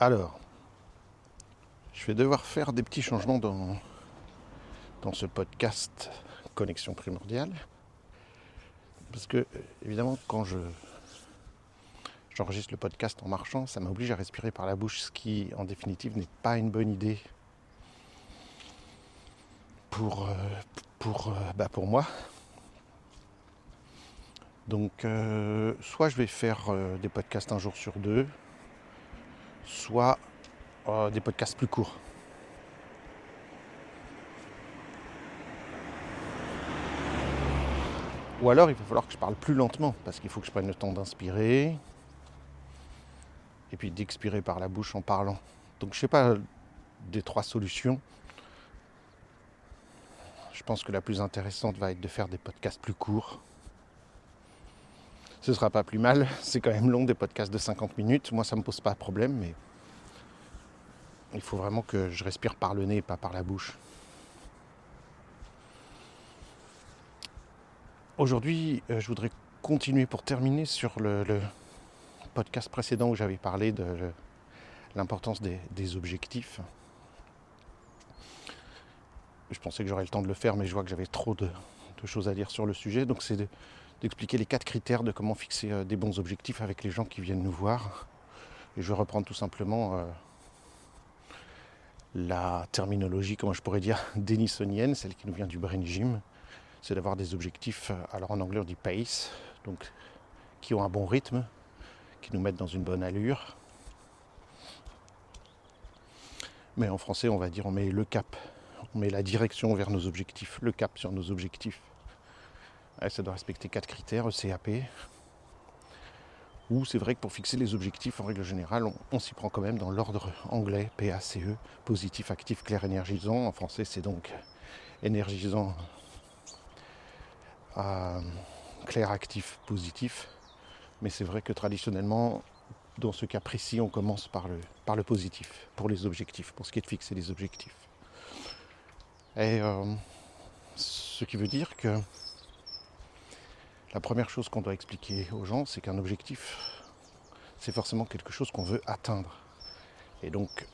Alors, je vais devoir faire des petits changements dans ce podcast Connexion Primordiale. Parce que, évidemment, quand j'enregistre le podcast en marchant, ça m'oblige à respirer par la bouche, ce qui, en définitive, n'est pas une bonne idée pour moi. Donc, soit je vais faire des podcasts un jour sur deux, soit des podcasts plus courts. Ou alors, il va falloir que je parle plus lentement, parce qu'il faut que je prenne le temps d'inspirer, et puis d'expirer par la bouche en parlant. Donc, je sais pas, des trois solutions, je pense que la plus intéressante va être de faire des podcasts plus courts. Ce sera pas plus mal, c'est quand même long, des podcasts de 50 minutes. Moi, ça me pose pas de problème, mais il faut vraiment que je respire par le nez et pas par la bouche. Aujourd'hui, je voudrais continuer pour terminer sur le podcast précédent où j'avais parlé de l'importance des objectifs. Je pensais que j'aurais le temps de le faire, mais je vois que j'avais trop de choses à dire sur le sujet. Donc c'est d'expliquer les 4 critères de comment fixer des bons objectifs avec les gens qui viennent nous voir. Et je vais reprendre tout simplement la terminologie, comment je pourrais dire, denisonienne, celle qui nous vient du brain gym. C'est d'avoir des objectifs, alors en anglais on dit pace, donc qui ont un bon rythme, qui nous mettent dans une bonne allure. Mais en français on va dire on met le cap, on met la direction vers nos objectifs, le cap sur nos objectifs. Ouais, ça doit respecter 4 critères, ECAP. Ou c'est vrai que pour fixer les objectifs, en règle générale, on s'y prend quand même dans l'ordre anglais, PACE, positif, actif, clair, énergisant. En français, c'est donc énergisant, clair, actif, positif. Mais c'est vrai que traditionnellement, dans ce cas précis, on commence par le positif, pour les objectifs, pour ce qui est de fixer les objectifs. Et ce qui veut dire que la première chose qu'on doit expliquer aux gens, c'est qu'un objectif, c'est forcément quelque chose qu'on veut atteindre. Et donc,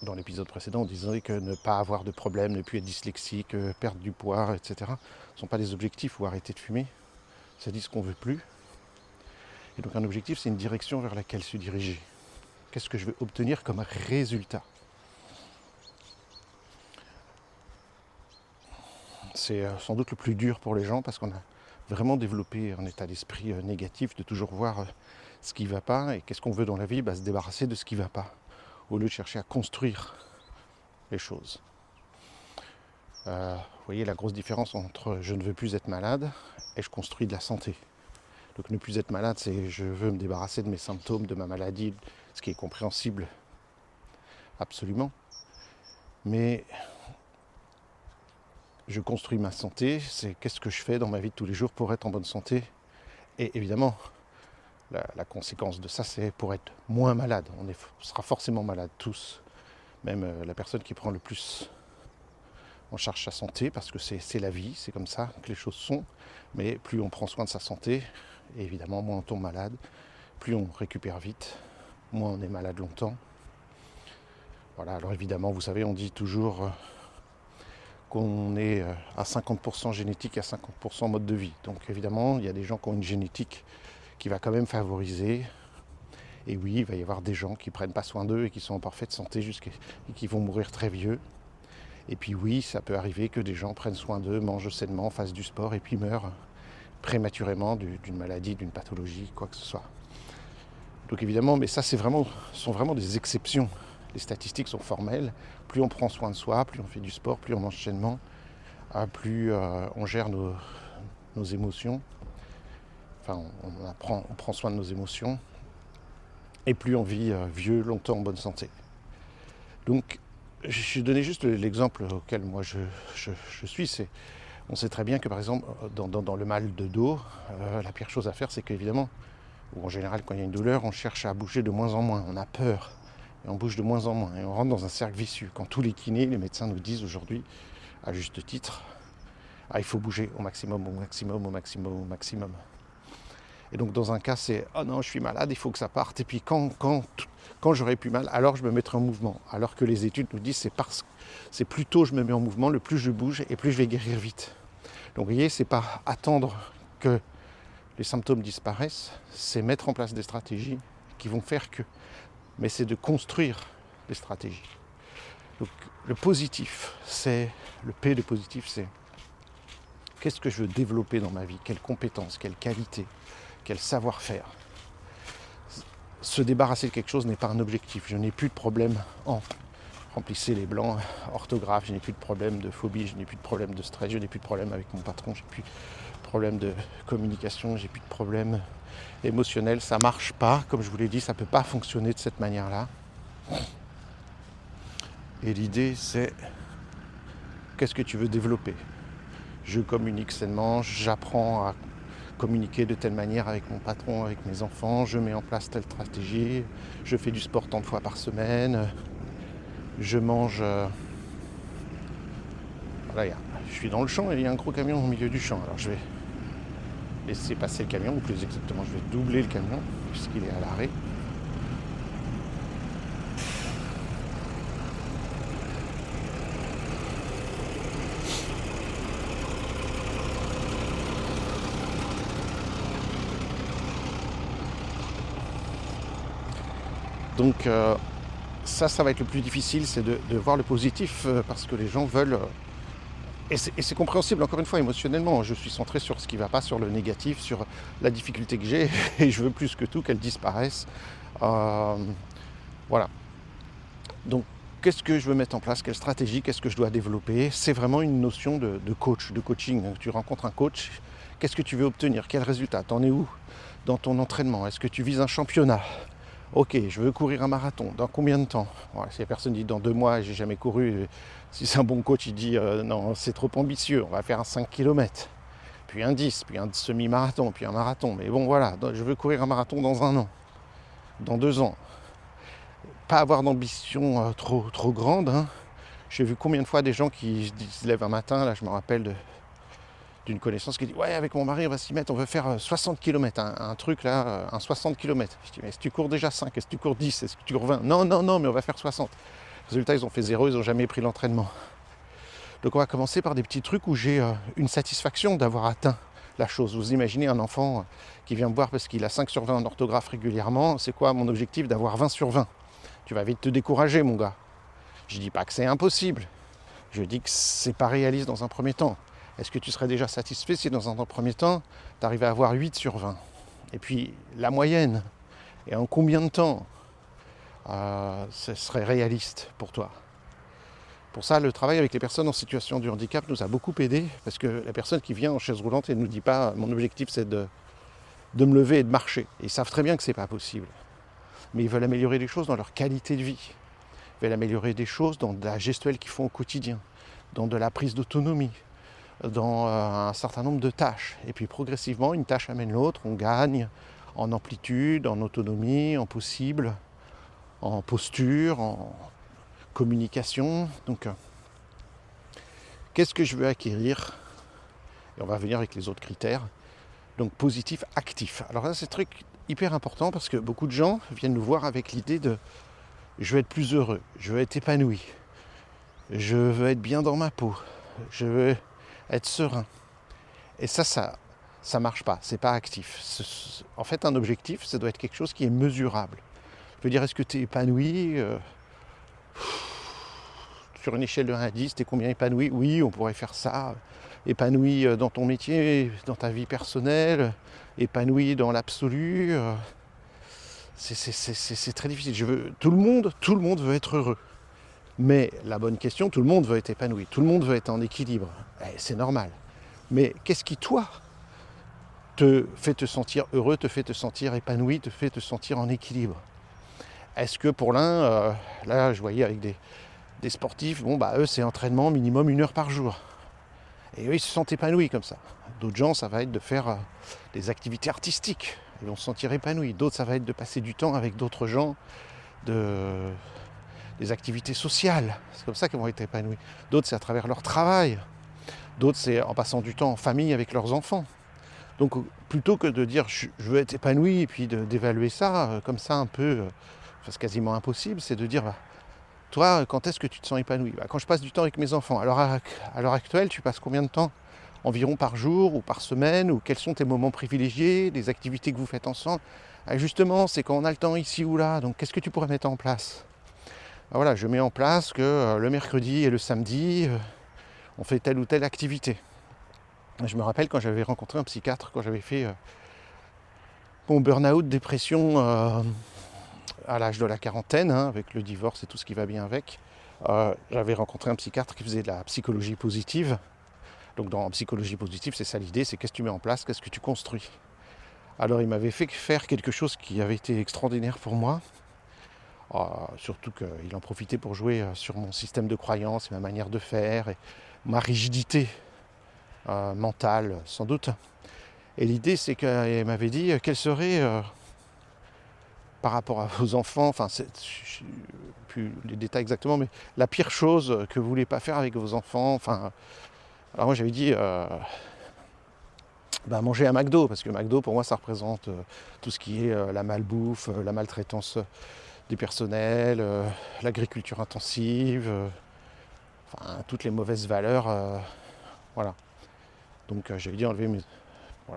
dans l'épisode précédent, on disait que ne pas avoir de problème, ne plus être dyslexique, perdre du poids, etc. ne sont pas des objectifs, ou arrêter de fumer. Ça dit ce qu'on ne veut plus. Et donc un objectif, c'est une direction vers laquelle se diriger. Qu'est-ce que je veux obtenir comme résultat ? C'est sans doute le plus dur pour les gens parce qu'on a vraiment développé un état d'esprit négatif de toujours voir ce qui ne va pas. Et qu'est-ce qu'on veut dans la vie ? Se débarrasser de ce qui ne va pas, au lieu de chercher à construire les choses. Vous voyez la grosse différence entre je ne veux plus être malade et je construis de la santé. Donc ne plus être malade, c'est je veux me débarrasser de mes symptômes, de ma maladie, ce qui est compréhensible absolument. Mais je construis ma santé, c'est qu'est-ce que je fais dans ma vie de tous les jours pour être en bonne santé. Et évidemment, la conséquence de ça, c'est pour être moins malade. On sera forcément malade tous, même la personne qui prend le plus en charge sa santé, parce que c'est la vie, c'est comme ça que les choses sont. Mais plus on prend soin de sa santé, et évidemment, moins on tombe malade, plus on récupère vite, moins on est malade longtemps. Voilà, alors évidemment, vous savez, on dit toujours qu'on est à 50% génétique et à 50% mode de vie. Donc évidemment, il y a des gens qui ont une génétique qui va quand même favoriser. Et oui, il va y avoir des gens qui ne prennent pas soin d'eux et qui sont en parfaite santé et qui vont mourir très vieux. Et puis oui, ça peut arriver que des gens prennent soin d'eux, mangent sainement, fassent du sport et puis meurent prématurément d'une maladie, d'une pathologie, quoi que ce soit. Donc évidemment, mais ça sont vraiment des exceptions. Les statistiques sont formelles. Plus on prend soin de soi, plus on fait du sport, plus on mange sainement, plus on gère nos émotions. Enfin, on prend soin de nos émotions. Et plus on vit vieux, longtemps, en bonne santé. Donc, je donnais juste l'exemple auquel moi je suis. On sait très bien que par exemple, dans le mal de dos, la pire chose à faire, c'est qu'évidemment, ou en général, quand il y a une douleur, on cherche à bouger de moins en moins. On a peur. Et on bouge de moins en moins. Et on rentre dans un cercle vicieux. Quand tous les kinés, les médecins nous disent aujourd'hui, à juste titre, il faut bouger au maximum, au maximum, au maximum, au maximum. Et donc dans un cas, c'est « Oh non, je suis malade, il faut que ça parte ». Et puis quand Quand j'aurai plus mal, alors je me mettrai en mouvement. Alors que les études nous disent c'est plus tôt je me mets en mouvement, le plus je bouge et plus je vais guérir vite. Donc vous voyez, c'est pas attendre que les symptômes disparaissent, c'est mettre en place des stratégies qui vont faire que. Mais c'est de construire des stratégies. Donc le positif, c'est le P de positif, c'est qu'est-ce que je veux développer dans ma vie, quelles compétences, quelles qualités, quel savoir-faire. Se débarrasser de quelque chose n'est pas un objectif. Je n'ai plus de problème en remplissez les blancs, orthographe, je n'ai plus de problème de phobie, je n'ai plus de problème de stress, je n'ai plus de problème avec mon patron, j'ai plus de problème de communication, j'ai plus de problème émotionnel. Ça marche pas, comme je vous l'ai dit, ça peut pas fonctionner de cette manière-là. Et l'idée, c'est qu'est-ce que tu veux développer ? Je communique sainement, j'apprends à communiquer de telle manière avec mon patron, avec mes enfants, je mets en place telle stratégie, je fais du sport tant de fois par semaine, je mange... Voilà, je suis dans le champ et il y a un gros camion au milieu du champ. Alors je vais laisser passer le camion, ou plus exactement, je vais doubler le camion puisqu'il est à l'arrêt. Donc ça va être le plus difficile, c'est de voir le positif parce que les gens veulent... Et c'est compréhensible, encore une fois, émotionnellement. Je suis centré sur ce qui ne va pas, sur le négatif, sur la difficulté que j'ai, et je veux plus que tout qu'elle disparaisse. Voilà. Donc, qu'est-ce que je veux mettre en place ? Quelle stratégie ? Qu'est-ce que je dois développer ? C'est vraiment une notion de coach, de coaching. Tu rencontres un coach, qu'est-ce que tu veux obtenir ? Quel résultat ? T'en es où dans ton entraînement ? Est-ce que tu vises un championnat ? Ok, je veux courir un marathon. Dans combien de temps ? Voilà, si la personne dit dans 2 mois, j'ai jamais couru. Si c'est un bon coach, il dit non, c'est trop ambitieux, on va faire un 5 km, puis un 10, puis un semi-marathon, puis un marathon. Mais bon, voilà, je veux courir un marathon dans 1 an, dans 2 ans. Pas avoir d'ambition trop grande. Hein. J'ai vu combien de fois des gens qui se lèvent un matin, là je me rappelle d'une connaissance qui dit ouais, avec mon mari on va s'y mettre, on veut faire 60 km, un truc là, un 60 km. Je dis mais est-ce que tu cours déjà 5, est-ce que tu cours 10, est-ce que tu cours 20 ? Non, mais on va faire 60. Résultat, ils ont fait 0, ils n'ont jamais pris l'entraînement. Donc on va commencer par des petits trucs où j'ai une satisfaction d'avoir atteint la chose. Vous imaginez un enfant qui vient me voir parce qu'il a 5 sur 20 en orthographe régulièrement, c'est quoi mon objectif ? D'avoir 20 sur 20. Tu vas vite te décourager mon gars. Je dis pas que c'est impossible, je dis que c'est pas réaliste dans un premier temps. Est-ce que tu serais déjà satisfait si dans un premier temps, tu arrivais à avoir 8 sur 20 ? Et puis la moyenne, et en combien de temps ce serait réaliste pour toi ? Pour ça, le travail avec les personnes en situation de handicap nous a beaucoup aidé, parce que la personne qui vient en chaise roulante et ne nous dit pas « mon objectif c'est de me lever et de marcher ». Ils savent très bien que ce n'est pas possible. Mais ils veulent améliorer des choses dans leur qualité de vie. Ils veulent améliorer des choses dans la gestuelle qu'ils font au quotidien, dans de la prise d'autonomie, dans un certain nombre de tâches. Et puis progressivement, une tâche amène l'autre, on gagne en amplitude, en autonomie, en possible, en posture, en communication. Donc, qu'est-ce que je veux acquérir ? Et on va venir avec les autres critères. Donc, positif, actif. Alors là, c'est un truc hyper important parce que beaucoup de gens viennent nous voir avec l'idée de « je veux être plus heureux, je veux être épanoui, je veux être bien dans ma peau, je veux être serein ». Et ça marche pas, c'est pas actif. En fait, un objectif, ça doit être quelque chose qui est mesurable. Je veux dire, est-ce que tu es épanoui sur une échelle de 1 à 10, tu es combien épanoui ? Oui, on pourrait faire ça. Épanoui dans ton métier, dans ta vie personnelle, épanoui dans l'absolu. C'est très difficile. Tout le monde veut être heureux. Mais la bonne question, tout le monde veut être épanoui, tout le monde veut être en équilibre. C'est normal. Mais qu'est-ce qui, toi, te fait te sentir heureux, te fait te sentir épanoui, te fait te sentir en équilibre ? Est-ce que pour l'un, là je voyais avec des sportifs, eux c'est entraînement minimum 1 heure par jour. Et eux ils se sentent épanouis comme ça. D'autres gens ça va être de faire des activités artistiques, ils vont se sentir épanouis. D'autres ça va être de passer du temps avec d'autres gens, des activités sociales, c'est comme ça qu'ils vont être épanouis. D'autres c'est à travers leur travail. D'autres c'est en passant du temps en famille avec leurs enfants. Donc plutôt que de dire je veux être épanoui et puis d'évaluer ça comme ça un peu c'est quasiment impossible, c'est de dire, toi, quand est-ce que tu te sens épanoui ? Quand je passe du temps avec mes enfants. Alors à l'heure actuelle, tu passes combien de temps environ par jour ou par semaine, ou quels sont tes moments privilégiés, les activités que vous faites ensemble ? Justement, c'est quand on a le temps ici ou là, donc qu'est-ce que tu pourrais mettre en place ? Voilà, je mets en place que le mercredi et le samedi, on fait telle ou telle activité. Je me rappelle quand j'avais rencontré un psychiatre, quand j'avais fait mon burn-out, dépression à l'âge de la quarantaine, avec le divorce et tout ce qui va bien avec, j'avais rencontré un psychiatre qui faisait de la psychologie positive. Donc dans psychologie positive, c'est ça l'idée, c'est qu'est-ce que tu mets en place, qu'est-ce que tu construis. Alors il m'avait fait faire quelque chose qui avait été extraordinaire pour moi, surtout qu'il en profitait pour jouer sur mon système de croyance, ma manière de faire, et ma rigidité mentale sans doute. Et l'idée c'est qu'il m'avait dit quelle serait, par rapport à vos enfants, je ne sais plus les détails exactement, mais la pire chose que vous ne voulez pas faire avec vos enfants, alors moi j'avais dit manger à McDo, parce que McDo pour moi ça représente tout ce qui est la malbouffe, la maltraitance des personnels, l'agriculture intensive, toutes les mauvaises valeurs, voilà. Donc j'avais dit enlever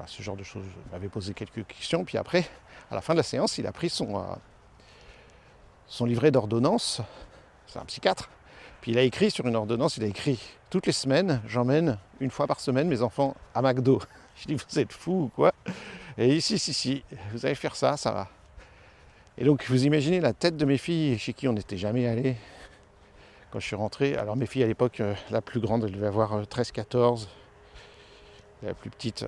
ce genre de choses. Je m'avais posé quelques questions, puis après, à la fin de la séance, il a pris son livret d'ordonnance, c'est un psychiatre, puis il a écrit sur une ordonnance, il a écrit « Toutes les semaines, j'emmène une fois par semaine mes enfants à McDo ». Je dis « Vous êtes fous ou quoi ?» Et il dit si, vous allez faire ça, ça va. Et donc vous imaginez la tête de mes filles, chez qui on n'était jamais allé quand je suis rentré. Alors mes filles à l'époque, la plus grande, elle devait avoir 13-14, la plus petite,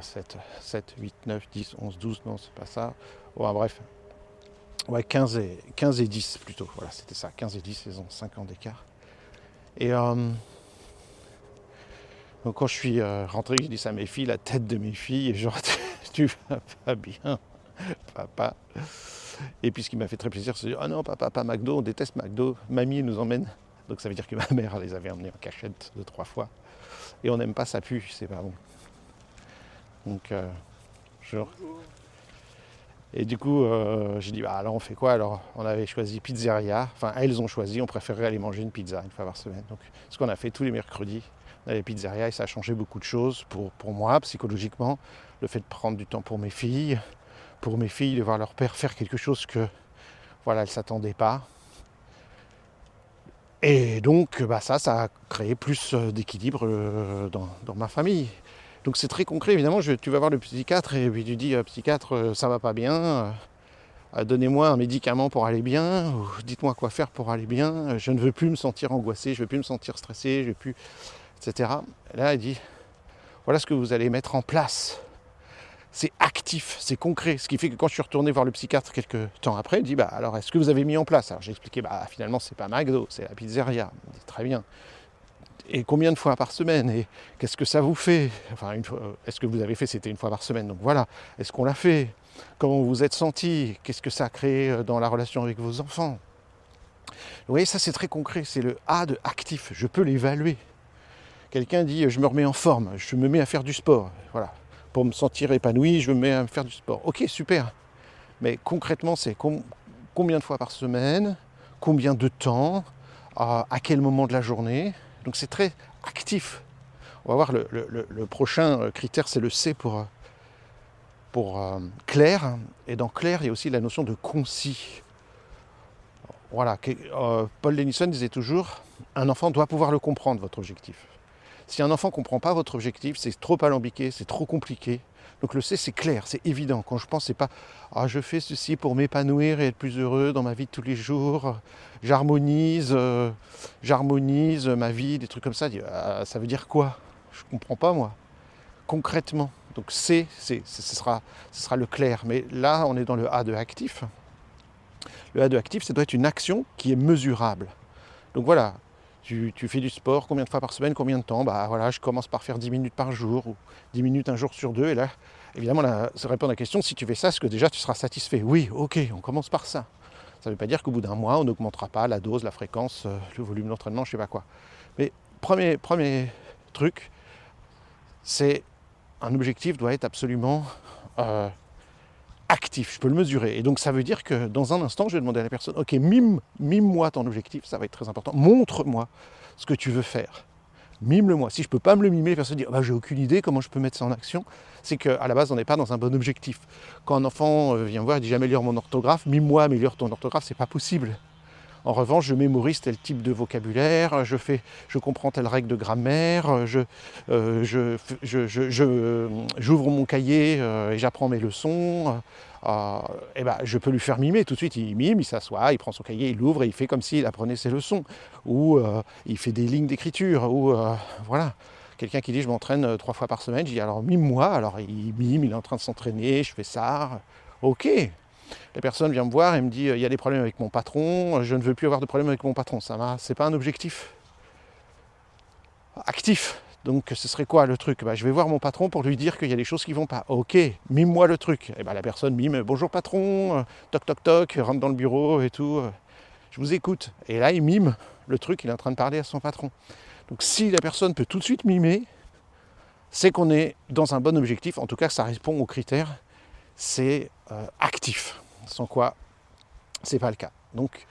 7, 8, 9, 10, 11, 12, non c'est pas ça. Bref. Ouais, 15 et 10 plutôt, voilà, c'était ça, 15 et 10, ils ont 5 ans d'écart. Et donc quand je suis rentré, j'ai dit ça à mes filles, la tête de mes filles, et genre, tu vas pas bien, papa. Et puis ce qui m'a fait très plaisir, c'est de dire, ah non, papa, pas McDo, on déteste McDo, mamie nous emmène. Donc ça veut dire que ma mère les avait emmenés en cachette 2-3 fois. Et on n'aime pas, ça pue, c'est pas bon. Donc, genre... Et du coup, j'ai dit, alors on fait quoi ? Alors on avait choisi pizzeria, elles ont choisi, on préférait aller manger une pizza une fois par semaine. Donc ce qu'on a fait tous les mercredis, on allait pizzeria et ça a changé beaucoup de choses pour moi, psychologiquement. Le fait de prendre du temps pour mes filles, de voir leur père faire quelque chose que, elles ne s'attendaient pas. Et donc ça a créé plus d'équilibre dans ma famille. Donc c'est très concret, évidemment, tu vas voir le psychiatre et puis tu dis, psychiatre, ça va pas bien, donnez-moi un médicament pour aller bien, ou dites-moi quoi faire pour aller bien, je ne veux plus me sentir angoissé, je ne veux plus me sentir stressé, je ne veux plus, etc. Et là, il dit, voilà ce que vous allez mettre en place. C'est actif, c'est concret, ce qui fait que quand je suis retourné voir le psychiatre quelques temps après, il dit, alors est-ce que vous avez mis en place ? Alors j'ai expliqué, finalement c'est pas McDo, c'est la pizzeria. Il dit, très bien. Et combien de fois par semaine ? Et qu'est-ce que ça vous fait ? Est-ce que vous avez fait ? C'était une fois par semaine, donc voilà. Est-ce qu'on l'a fait ? Comment vous vous êtes senti ? Qu'est-ce que ça a créé dans la relation avec vos enfants ? Vous voyez, ça c'est très concret, c'est le A de actif, je peux l'évaluer. Quelqu'un dit, je me remets en forme, je me mets à faire du sport, voilà. Pour me sentir épanoui, je me mets à faire du sport. Ok, super. Mais concrètement, c'est combien de fois par semaine ? Combien de temps ? À quel moment de la journée ? Donc c'est très actif. On va voir le prochain critère, c'est le C pour clair. Et dans clair, il y a aussi la notion de concis. Voilà, Paul Denison disait toujours, un enfant doit pouvoir le comprendre, votre objectif. Si un enfant ne comprend pas votre objectif, c'est trop alambiqué, c'est trop compliqué. Donc le C, c'est clair, c'est évident. Quand je pense, c'est pas « Ah, je fais ceci pour m'épanouir et être plus heureux dans ma vie de tous les jours. J'harmonise ma vie, des trucs comme ça. » Ça veut dire quoi ? Je ne comprends pas, moi. Concrètement. Donc C, ce sera le clair. Mais là, on est dans le A de actif. Le A de actif, ça doit être une action qui est mesurable. Donc voilà. Tu fais du sport, combien de fois par semaine, combien de temps ? Je commence par faire 10 minutes par jour, ou 10 minutes un jour sur 2. Et là, évidemment, ça répond à la question, si tu fais ça, est-ce que déjà tu seras satisfait ? Oui, ok, on commence par ça. Ça ne veut pas dire qu'au bout d'un mois, on n'augmentera pas la dose, la fréquence, le volume d'entraînement, je ne sais pas quoi. Mais premier truc, c'est un objectif doit être absolument actif, je peux le mesurer. Et donc ça veut dire que dans un instant, je vais demander à la personne, ok, mime-moi ton objectif, ça va être très important. Montre-moi ce que tu veux faire. Mime-le-moi. Si je ne peux pas me le mimer, les personnes disent j'ai aucune idée comment je peux mettre ça en action. C'est qu'à la base, on n'est pas dans un bon objectif. Quand un enfant vient me voir et dit j'améliore mon orthographe, mime-moi, améliore ton orthographe, c'est pas possible. En revanche, je mémorise tel type de vocabulaire, je comprends telle règle de grammaire, j'ouvre mon cahier et j'apprends mes leçons. Et ben, je peux lui faire mimer tout de suite. Il mime, il s'assoit, il prend son cahier, il l'ouvre et il fait comme s'il apprenait ses leçons. Ou il fait des lignes d'écriture. Ou voilà. Quelqu'un qui dit je m'entraîne 3 fois par semaine, je dis alors mime-moi. Alors il mime, il est en train de s'entraîner, je fais ça. Ok. La personne vient me voir et me dit il y a des problèmes avec mon patron, je ne veux plus avoir de problèmes avec mon patron. C'est pas un objectif actif. Donc ce serait quoi le truc? Je vais voir mon patron pour lui dire qu'il y a des choses qui vont pas. Ok, mime-moi le truc. Et la personne mime bonjour patron, toc toc toc, rentre dans le bureau et tout. Je vous écoute. Et là il mime le truc, il est en train de parler à son patron. Donc si la personne peut tout de suite mimer, c'est qu'on est dans un bon objectif. En tout cas, ça répond aux critères. C'est actif. Sans quoi, c'est pas le cas. Donc,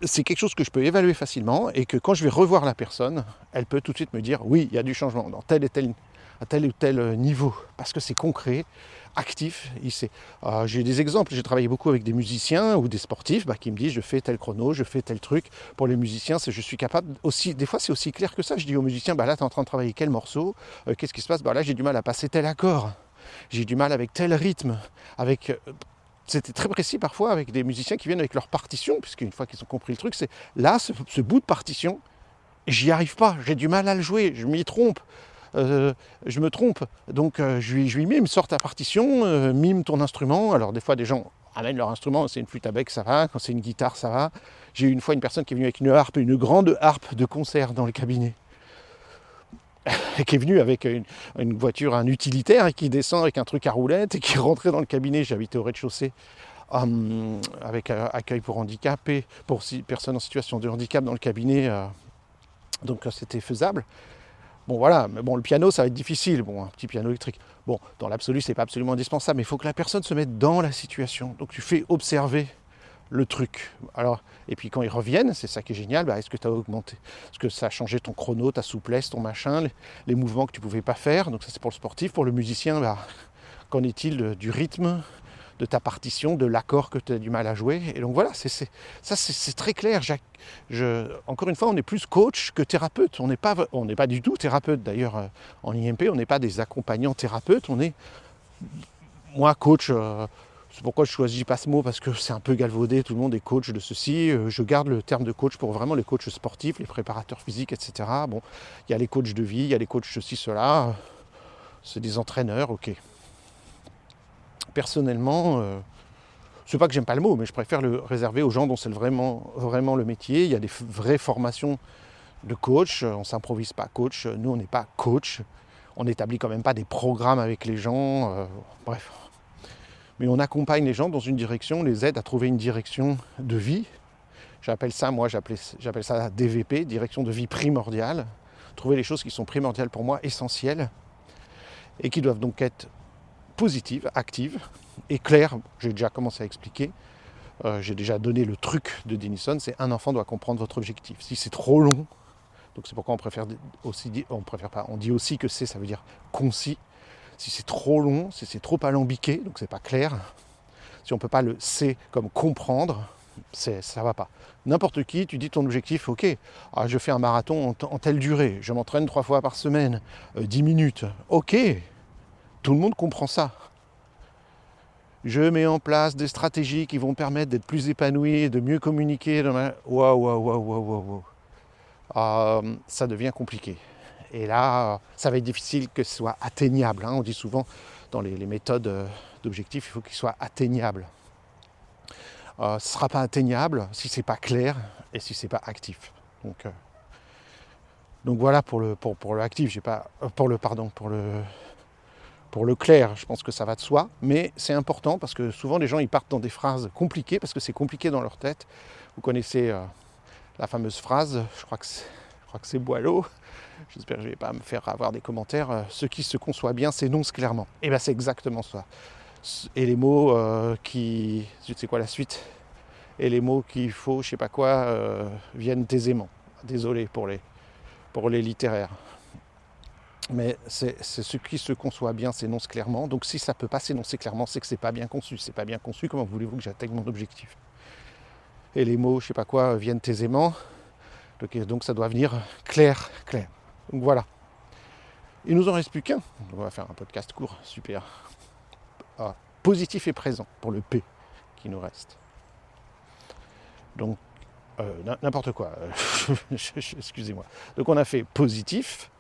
c'est quelque chose que je peux évaluer facilement et que quand je vais revoir la personne, elle peut tout de suite me dire oui, il y a du changement dans tel ou tel niveau. Parce que c'est concret, actif. J'ai des exemples. J'ai travaillé beaucoup avec des musiciens ou des sportifs qui me disent je fais tel chrono, je fais tel truc. Pour les musiciens, je suis capable aussi. Des fois, c'est aussi clair que ça. Je dis aux musiciens là, tu es en train de travailler quel morceau, qu'est-ce qui se passe? Là, j'ai du mal à passer tel accord. J'ai du mal avec tel rythme, c'était très précis parfois avec des musiciens qui viennent avec leur partition, puisqu'une fois qu'ils ont compris le truc, c'est là, ce bout de partition, j'y arrive pas, j'ai du mal à le jouer, je m'y trompe, je me trompe. Donc je lui mime, sors ta partition, mime ton instrument. Alors des fois des gens amènent leur instrument, c'est une flûte à bec, ça va, quand c'est une guitare, ça va. J'ai eu une fois une personne qui est venue avec une harpe, une grande harpe de concert dans le cabinet. Qui est venu avec une voiture, un utilitaire, et qui descend avec un truc à roulettes, et qui est rentré dans le cabinet. J'habitais au rez-de-chaussée, avec accueil pour handicapés, pour personnes en situation de handicap dans le cabinet. Donc c'était faisable. Bon voilà, mais bon, le piano, ça va être difficile. Bon, un petit piano électrique. Bon, dans l'absolu, c'est pas absolument indispensable, mais il faut que la personne se mette dans la situation. Donc tu fais observer le truc. Alors, et puis quand ils reviennent, c'est ça qui est génial, est-ce que tu as augmenté? Est-ce que ça a changé ton chrono, ta souplesse, ton machin, les mouvements que tu ne pouvais pas faire? Donc ça c'est pour le sportif. Pour le musicien, qu'en est-il du rythme, de ta partition, de l'accord que tu as du mal à jouer? Et donc voilà, c'est très clair. Encore une fois, on est plus coach que thérapeute. On n'est pas du tout thérapeute. D'ailleurs, en IMP, on n'est pas des accompagnants thérapeutes. On est, moi, coach... c'est pourquoi je ne choisis pas ce mot, parce que c'est un peu galvaudé, tout le monde est coach de ceci. Je garde le terme de coach pour vraiment les coachs sportifs, les préparateurs physiques, etc. Bon, il y a les coachs de vie, il y a les coachs ceci, cela. C'est des entraîneurs, ok. Personnellement, c'est pas que j'aime pas le mot, mais je préfère le réserver aux gens dont c'est vraiment, vraiment le métier. Il y a des vraies formations de coach, on ne s'improvise pas coach. Nous, on n'est pas coach. On n'établit quand même pas des programmes avec les gens. Bref. Mais on accompagne les gens dans une direction, on les aide à trouver une direction de vie. J'appelle ça DVP, direction de vie primordiale. Trouver les choses qui sont primordiales pour moi, essentielles, et qui doivent donc être positives, actives et claires. J'ai déjà commencé à expliquer. J'ai déjà donné le truc de Denison, c'est un enfant doit comprendre votre objectif. Si c'est trop long, donc c'est pourquoi on dit aussi que ça veut dire concis. Si c'est trop long, si c'est trop alambiqué, donc c'est pas clair, si on ne peut pas le c'est comme comprendre, ça ne va pas. N'importe qui, tu dis ton objectif, ok, je fais un marathon en telle durée, je m'entraîne 3 fois par semaine, 10 minutes, ok, tout le monde comprend ça. Je mets en place des stratégies qui vont permettre d'être plus épanoui, de mieux communiquer. Waouh. Ça devient compliqué. Et là, ça va être difficile que ce soit atteignable. On dit souvent, dans les méthodes d'objectifs, il faut qu'il soit atteignable. Ce ne sera pas atteignable si ce n'est pas clair et si ce n'est pas actif. Donc voilà pour le actif, pour le clair, je pense que ça va de soi, mais c'est important parce que souvent les gens ils partent dans des phrases compliquées parce que c'est compliqué dans leur tête. Vous connaissez la fameuse phrase, je crois que c'est Boileau. J'espère que je ne vais pas me faire avoir des commentaires. Ce qui se conçoit bien s'énonce clairement. Et bien c'est exactement ça. Et les mots qui... Tu sais quoi la suite? Et les mots qu'il faut, je sais pas quoi, viennent aisément. Désolé pour les littéraires. Mais c'est ce qui se conçoit bien s'énonce clairement. Donc si ça ne peut pas s'énoncer clairement, c'est que c'est pas bien conçu. C'est pas bien conçu, comment voulez-vous que j'atteigne mon objectif? Et les mots, je sais pas quoi, viennent aisément. Donc ça doit venir clair. Donc voilà. Il nous en reste plus qu'un. On va faire un podcast court, super. Ah, positif et présent pour le P qui nous reste. Donc n'importe quoi. Excusez-moi. Donc on a fait positif,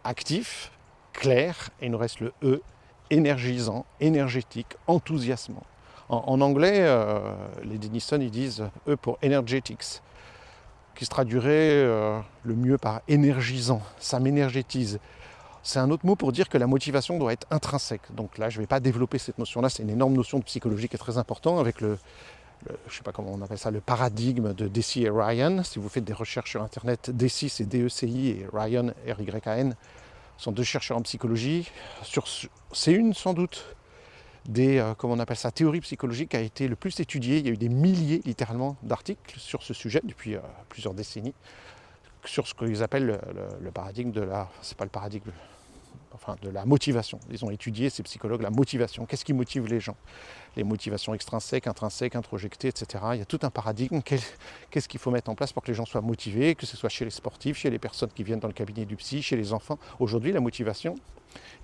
actif, clair, et il nous reste le E, énergisant, énergétique, enthousiasmant. En anglais, les Denison, ils disent E pour energetics, qui se traduirait le mieux par énergisant, ça m'énergétise. C'est un autre mot pour dire que la motivation doit être intrinsèque. Donc là, je ne vais pas développer cette notion-là, c'est une énorme notion de psychologie qui est très importante avec je ne sais pas comment on appelle ça, le paradigme de Deci et Ryan. Si vous faites des recherches sur Internet, Deci c'est D-E-C-I et Ryan, R-Y-A-N, sont deux chercheurs en psychologie. C'est une sans doute des comment on appelle ça, théories psychologiques qui a été le plus étudiée. Il y a eu des milliers littéralement d'articles sur ce sujet depuis plusieurs décennies, sur ce qu'ils appellent le paradigme de la... C'est pas le paradigme... Enfin, de la motivation. Ils ont étudié, ces psychologues, la motivation. Qu'est-ce qui motive les gens? Les motivations extrinsèques, intrinsèques, introjectées, etc. Il y a tout un paradigme. Qu'est-ce qu'il faut mettre en place pour que les gens soient motivés, que ce soit chez les sportifs, chez les personnes qui viennent dans le cabinet du psy, chez les enfants. Aujourd'hui, la motivation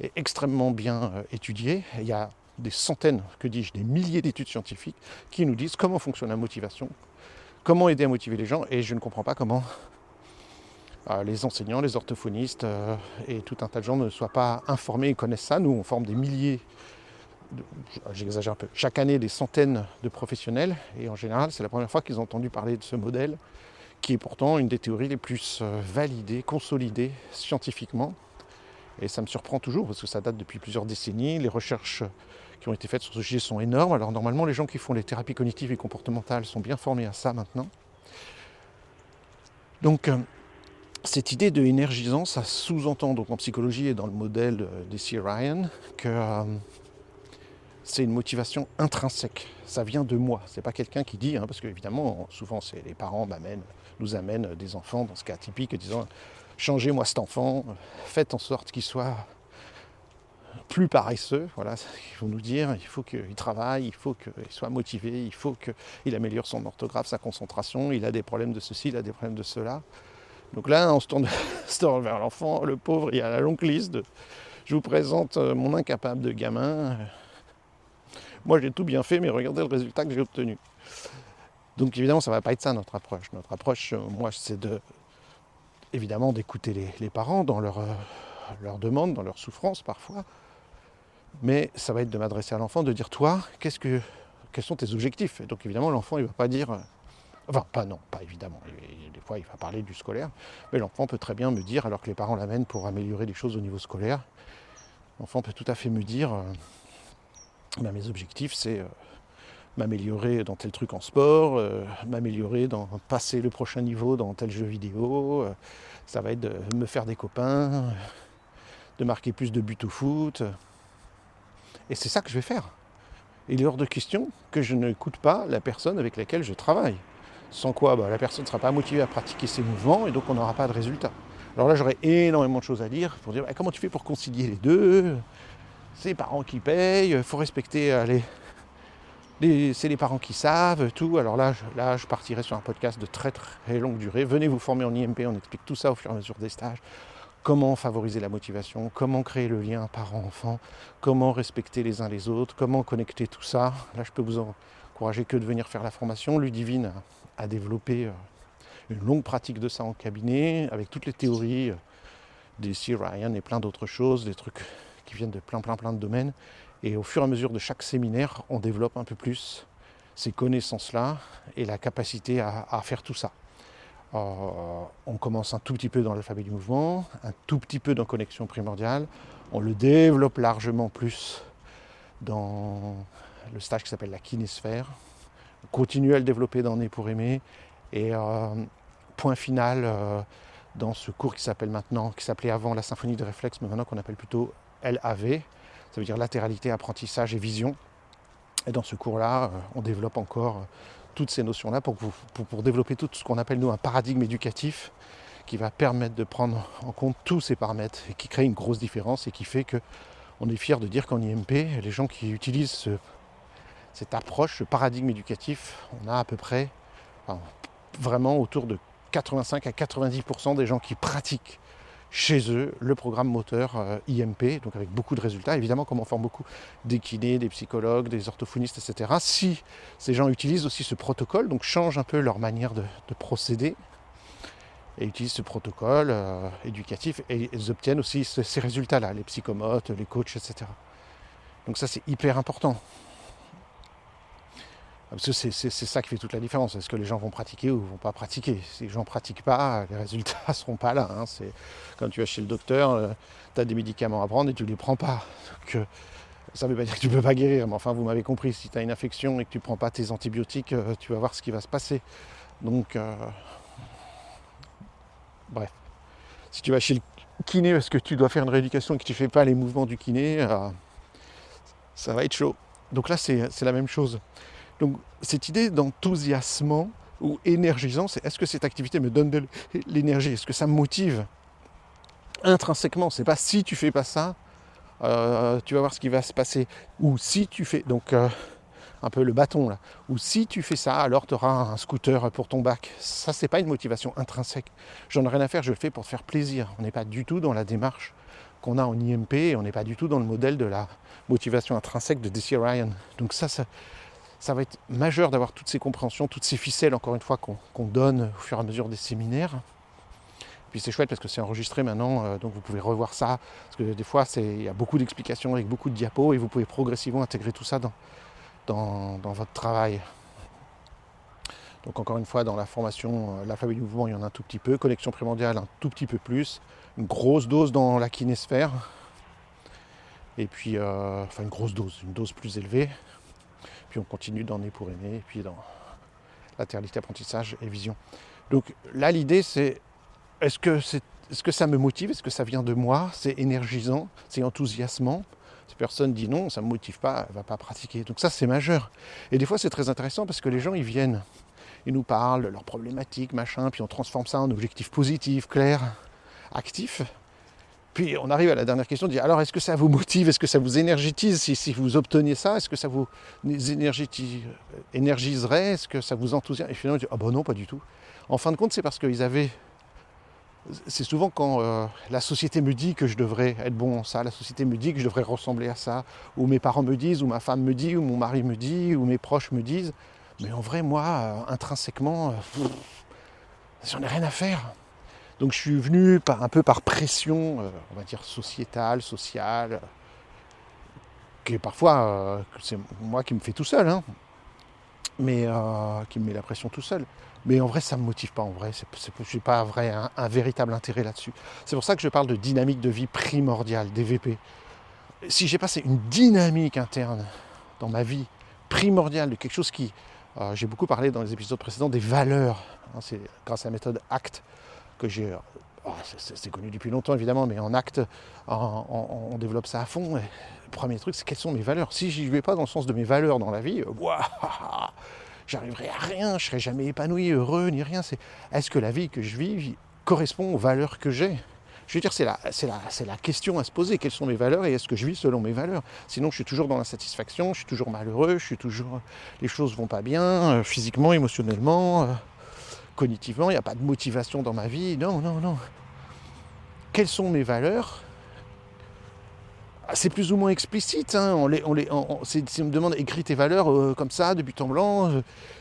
est extrêmement bien étudiée. Il y a des centaines, que dis-je, des milliers d'études scientifiques qui nous disent comment fonctionne la motivation, comment aider à motiver les gens, et je ne comprends pas comment les enseignants, les orthophonistes et tout un tas de gens ne soient pas informés et connaissent ça. Nous, on forme des milliers, j'exagère un peu, chaque année des centaines de professionnels, et en général, c'est la première fois qu'ils ont entendu parler de ce modèle, qui est pourtant une des théories les plus validées, consolidées scientifiquement. Et ça me surprend toujours, parce que ça date depuis plusieurs décennies. Les recherches qui ont été faites sur ce sujet sont énormes. Alors normalement, les gens qui font les thérapies cognitives et comportementales sont bien formés à ça maintenant. Donc, cette idée de énergisant, ça sous-entend donc en psychologie et dans le modèle d'Deci Ryan que c'est une motivation intrinsèque. Ça vient de moi. C'est pas quelqu'un qui dit, parce que évidemment, souvent c'est les parents nous amènent des enfants dans ce cas typique, disant changez-moi cet enfant, faites en sorte qu'il soit plus paresseux. Voilà ce qu'il faut nous dire. Il faut qu'il travaille, il faut qu'il soit motivé, il faut qu'il améliore son orthographe, sa concentration. Il a des problèmes de ceci, il a des problèmes de cela. Donc là, on se tourne vers l'enfant, le pauvre, il y a la longue liste de « je vous présente mon incapable de gamin, moi j'ai tout bien fait, mais regardez le résultat que j'ai obtenu ». Donc évidemment, ça ne va pas être ça notre approche. Notre approche, moi, c'est évidemment d'écouter les parents dans leurs demandes, dans leurs souffrances parfois, mais ça va être de m'adresser à l'enfant, de dire « toi, quels sont tes objectifs ?» Et donc évidemment, l'enfant, il ne va pas dire... Enfin, pas évidemment. Des fois, il va parler du scolaire. Mais l'enfant peut très bien me dire, alors que les parents l'amènent pour améliorer les choses au niveau scolaire, l'enfant peut tout à fait me dire mes objectifs, c'est m'améliorer dans tel truc en sport, m'améliorer dans passer le prochain niveau dans tel jeu vidéo, ça va être de me faire des copains, de marquer plus de buts au foot. Et c'est ça que je vais faire. Il est hors de question que je n'écoute pas la personne avec laquelle je travaille. Sans quoi, la personne ne sera pas motivée à pratiquer ses mouvements et donc on n'aura pas de résultat. Alors là, j'aurais énormément de choses à dire pour dire comment tu fais pour concilier les deux. C'est les parents qui payent, il faut respecter c'est les parents qui savent, tout. Alors là, je partirai sur un podcast de très très longue durée. Venez vous former en IMP, on explique tout ça au fur et à mesure des stages. Comment favoriser la motivation, comment créer le lien parent-enfant, comment respecter les uns les autres, comment connecter tout ça. Là, je peux vous encourager que de venir faire la formation. Ludivine a développé une longue pratique de ça en cabinet, avec toutes les théories d'Deci Ryan et plein d'autres choses, des trucs qui viennent de plein de domaines. Et au fur et à mesure de chaque séminaire, on développe un peu plus ces connaissances-là et la capacité à faire tout ça. On commence un tout petit peu dans l'alphabet du mouvement, un tout petit peu dans connexion primordiale. On le développe largement plus dans le stage qui s'appelle la kinésphère. On continue à le développer dans Né pour aimer. Et point final dans ce cours qui s'appelait avant la symphonie des réflexes, mais maintenant qu'on appelle plutôt LAV. Ça veut dire latéralité, apprentissage et vision. Et dans ce cours-là, on développe encore toutes ces notions-là pour développer tout ce qu'on appelle nous un paradigme éducatif qui va permettre de prendre en compte tous ces paramètres et qui crée une grosse différence et qui fait qu'on est fier de dire qu'en IMP, les gens qui utilisent cette approche, ce paradigme éducatif, on a à peu près, enfin, vraiment autour de 85 à 90% des gens qui pratiquent chez eux le programme moteur IMP, donc avec beaucoup de résultats. Évidemment, comme on forme beaucoup des kinés, des psychologues, des orthophonistes, etc., si ces gens utilisent aussi ce protocole, donc changent un peu leur manière de procéder, et utilisent ce protocole éducatif, et ils obtiennent aussi ces résultats-là, les psychomotes, les coachs, etc. Donc ça, c'est hyper important. Parce que c'est ça qui fait toute la différence. Est-ce que les gens vont pratiquer ou ne vont pas pratiquer? Si les gens ne pratiquent pas, les résultats ne seront pas là. Hein. C'est, quand tu vas chez le docteur, tu as des médicaments à prendre et tu ne les prends pas. Donc, ça ne veut pas dire que tu ne peux pas guérir. Mais enfin, vous m'avez compris, si tu as une infection et que tu ne prends pas tes antibiotiques, tu vas voir ce qui va se passer. Donc, bref. Si tu vas chez le kiné parce que tu dois faire une rééducation et que tu ne fais pas les mouvements du kiné, ça va être chaud. Donc là, c'est la même chose. Donc cette idée d'enthousiasmant ou énergisant, c'est est-ce que cette activité me donne de l'énergie? Est-ce que ça me motive intrinsèquement? C'est pas si tu fais pas ça, tu vas voir ce qui va se passer. Ou si tu fais, donc un peu le bâton là, ou si tu fais ça, alors tu auras un scooter pour ton bac. Ça, c'est pas une motivation intrinsèque. J'en ai rien à faire, je le fais pour te faire plaisir. On n'est pas du tout dans la démarche qu'on a en IMP, on n'est pas du tout dans le modèle de la motivation intrinsèque de DC Ryan. Donc ça va être majeur d'avoir toutes ces compréhensions, toutes ces ficelles, encore une fois, qu'on donne au fur et à mesure des séminaires. Puis c'est chouette parce que c'est enregistré maintenant, donc vous pouvez revoir ça. Parce que des fois, il y a beaucoup d'explications avec beaucoup de diapos et vous pouvez progressivement intégrer tout ça dans votre travail. Donc encore une fois, dans la formation, l'alphabet du mouvement, il y en a un tout petit peu. Connexion primordiale, un tout petit peu plus. Une grosse dose dans la kinésphère. Et puis, enfin une grosse dose, une dose plus élevée. Puis on continue dans Né pour aimer, et puis dans latéralité, apprentissage et vision. Donc là, l'idée, c'est est-ce que ça me motive? Est-ce que ça vient de moi? C'est énergisant? C'est enthousiasmant? Si personne dit non, ça ne me motive pas, elle ne va pas pratiquer. Donc ça, c'est majeur. Et des fois, c'est très intéressant parce que les gens, ils viennent, ils nous parlent de leurs problématiques, machin, puis on transforme ça en objectif positif, clair, actif. Puis on arrive à la dernière question, on dit alors est-ce que ça vous motive, est-ce que ça vous énergétise si vous obteniez ça, est-ce que ça vous énergiserait, est-ce que ça vous enthousiasme? Et finalement on dit ah ben non, pas du tout. En fin de compte, c'est parce qu'ils avaient, c'est souvent quand la société me dit que je devrais être bon en ça, la société me dit que je devrais ressembler à ça, ou mes parents me disent, ou ma femme me dit, ou mon mari me dit, ou mes proches me disent, mais en vrai moi, intrinsèquement, j'en ai rien à faire. Donc je suis venu un peu par pression, on va dire sociétale, sociale, qui est parfois, c'est moi qui me fais tout seul, hein, mais qui me met la pression tout seul. Mais en vrai, ça ne me motive pas, en vrai, je n'ai pas un véritable intérêt là-dessus. C'est pour ça que je parle de dynamique de vie primordiale, DVP. Si j'ai passé une dynamique interne dans ma vie primordiale, de quelque chose qui... j'ai beaucoup parlé dans les épisodes précédents des valeurs, hein, c'est grâce à la méthode ACT, que j'ai, c'est connu depuis longtemps évidemment, mais en acte, on développe ça à fond. Et le premier truc, c'est quelles sont mes valeurs. Si je n'y vais pas dans le sens de mes valeurs dans la vie, j'arriverai à rien, je ne serai jamais épanoui, heureux, ni rien. Est-ce que la vie que je vis correspond aux valeurs que j'ai? Je veux dire, c'est la question à se poser. Quelles sont mes valeurs et est-ce que je vis selon mes valeurs? Sinon, je suis toujours dans l'insatisfaction, je suis toujours malheureux, les choses ne vont pas bien, physiquement, émotionnellement... cognitivement, il n'y a pas de motivation dans ma vie. Non. Quelles sont mes valeurs? C'est plus ou moins explicite. Hein. Si on me demande écris tes valeurs comme ça, de but en blanc,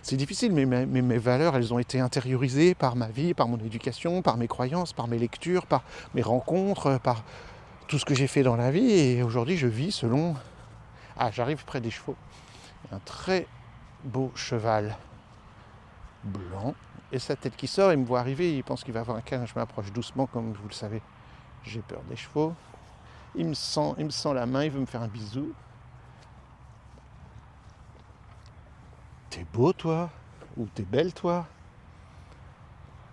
c'est difficile. Mais mes valeurs, elles ont été intériorisées par ma vie, par mon éducation, par mes croyances, par mes lectures, par mes rencontres, par tout ce que j'ai fait dans la vie. Et aujourd'hui, je vis selon... Ah, j'arrive près des chevaux. Un très beau cheval blanc. Et sa tête qui sort, il me voit arriver, il pense qu'il va avoir un câlin, je m'approche doucement, comme vous le savez. J'ai peur des chevaux. Il me sent la main, il veut me faire un bisou. T'es beau toi? Ou t'es belle toi?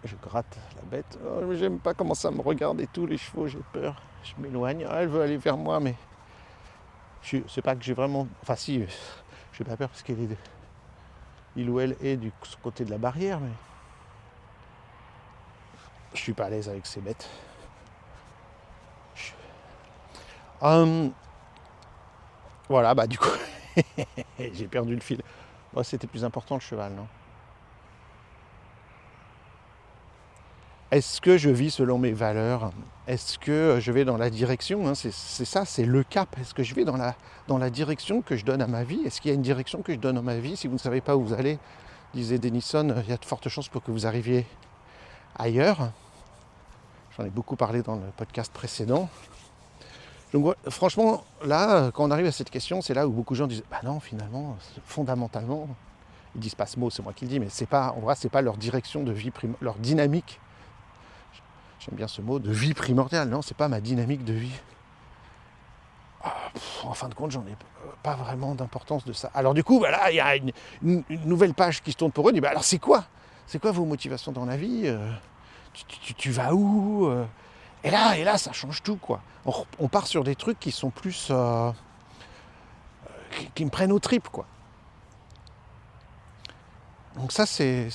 Je gratte la bête. Oh, j'aime pas comment ça me regarde et tout, les chevaux, j'ai peur. Je m'éloigne. Ah, elle veut aller vers moi, mais c'est pas que j'ai vraiment... Enfin si, J'ai pas peur parce il ou elle est du côté de la barrière, mais je suis pas à l'aise avec ces bêtes. Voilà, bah du coup, j'ai perdu le fil. Moi, c'était plus important le cheval, non? Est-ce que je vis selon mes valeurs? Est-ce que je vais dans la direction, hein, c'est ça, c'est le cap. Est-ce que je vais dans la direction que je donne à ma vie? Est-ce qu'il y a une direction que je donne à ma vie? Si vous ne savez pas où vous allez, disait Denison, il y a de fortes chances pour que vous arriviez ailleurs. J'en ai beaucoup parlé dans le podcast précédent. Donc franchement, là, quand on arrive à cette question, c'est là où beaucoup de gens disent « Bah non, finalement, fondamentalement, ils disent pas ce mot, c'est moi qui le dis, mais c'est pas, en vrai, c'est pas leur direction de vie, leur dynamique. J'aime bien ce mot, de vie primordiale. Non, c'est pas ma dynamique de vie. En fin de compte, j'en ai pas vraiment d'importance de ça. Alors du coup, bah là, il y a une nouvelle page qui se tourne pour eux. Dit, bah alors c'est quoi vos motivations dans la vie? Tu vas où? Et là, ça change tout, quoi. On part sur des trucs qui sont plus... qui me prennent aux tripes, quoi. Donc ça, c'est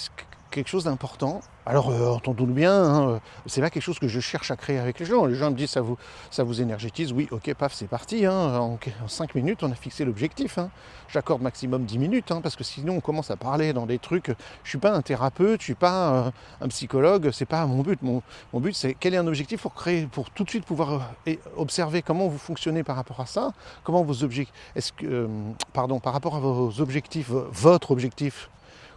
quelque chose d'important. Alors, entendons-nous bien, hein, c'est pas quelque chose que je cherche à créer avec les gens. Les gens me disent, ça vous énergétise. Oui, ok, paf, c'est parti. Hein. En 5 minutes, on a fixé l'objectif. Hein. J'accorde maximum 10 minutes, hein, parce que sinon, on commence à parler dans des trucs. Je suis pas un thérapeute, je suis pas un psychologue, c'est pas mon but. Mon but, c'est quel est un objectif pour tout de suite pouvoir observer comment vous fonctionnez par rapport à ça, comment vos objectifs... par rapport à vos objectifs, votre objectif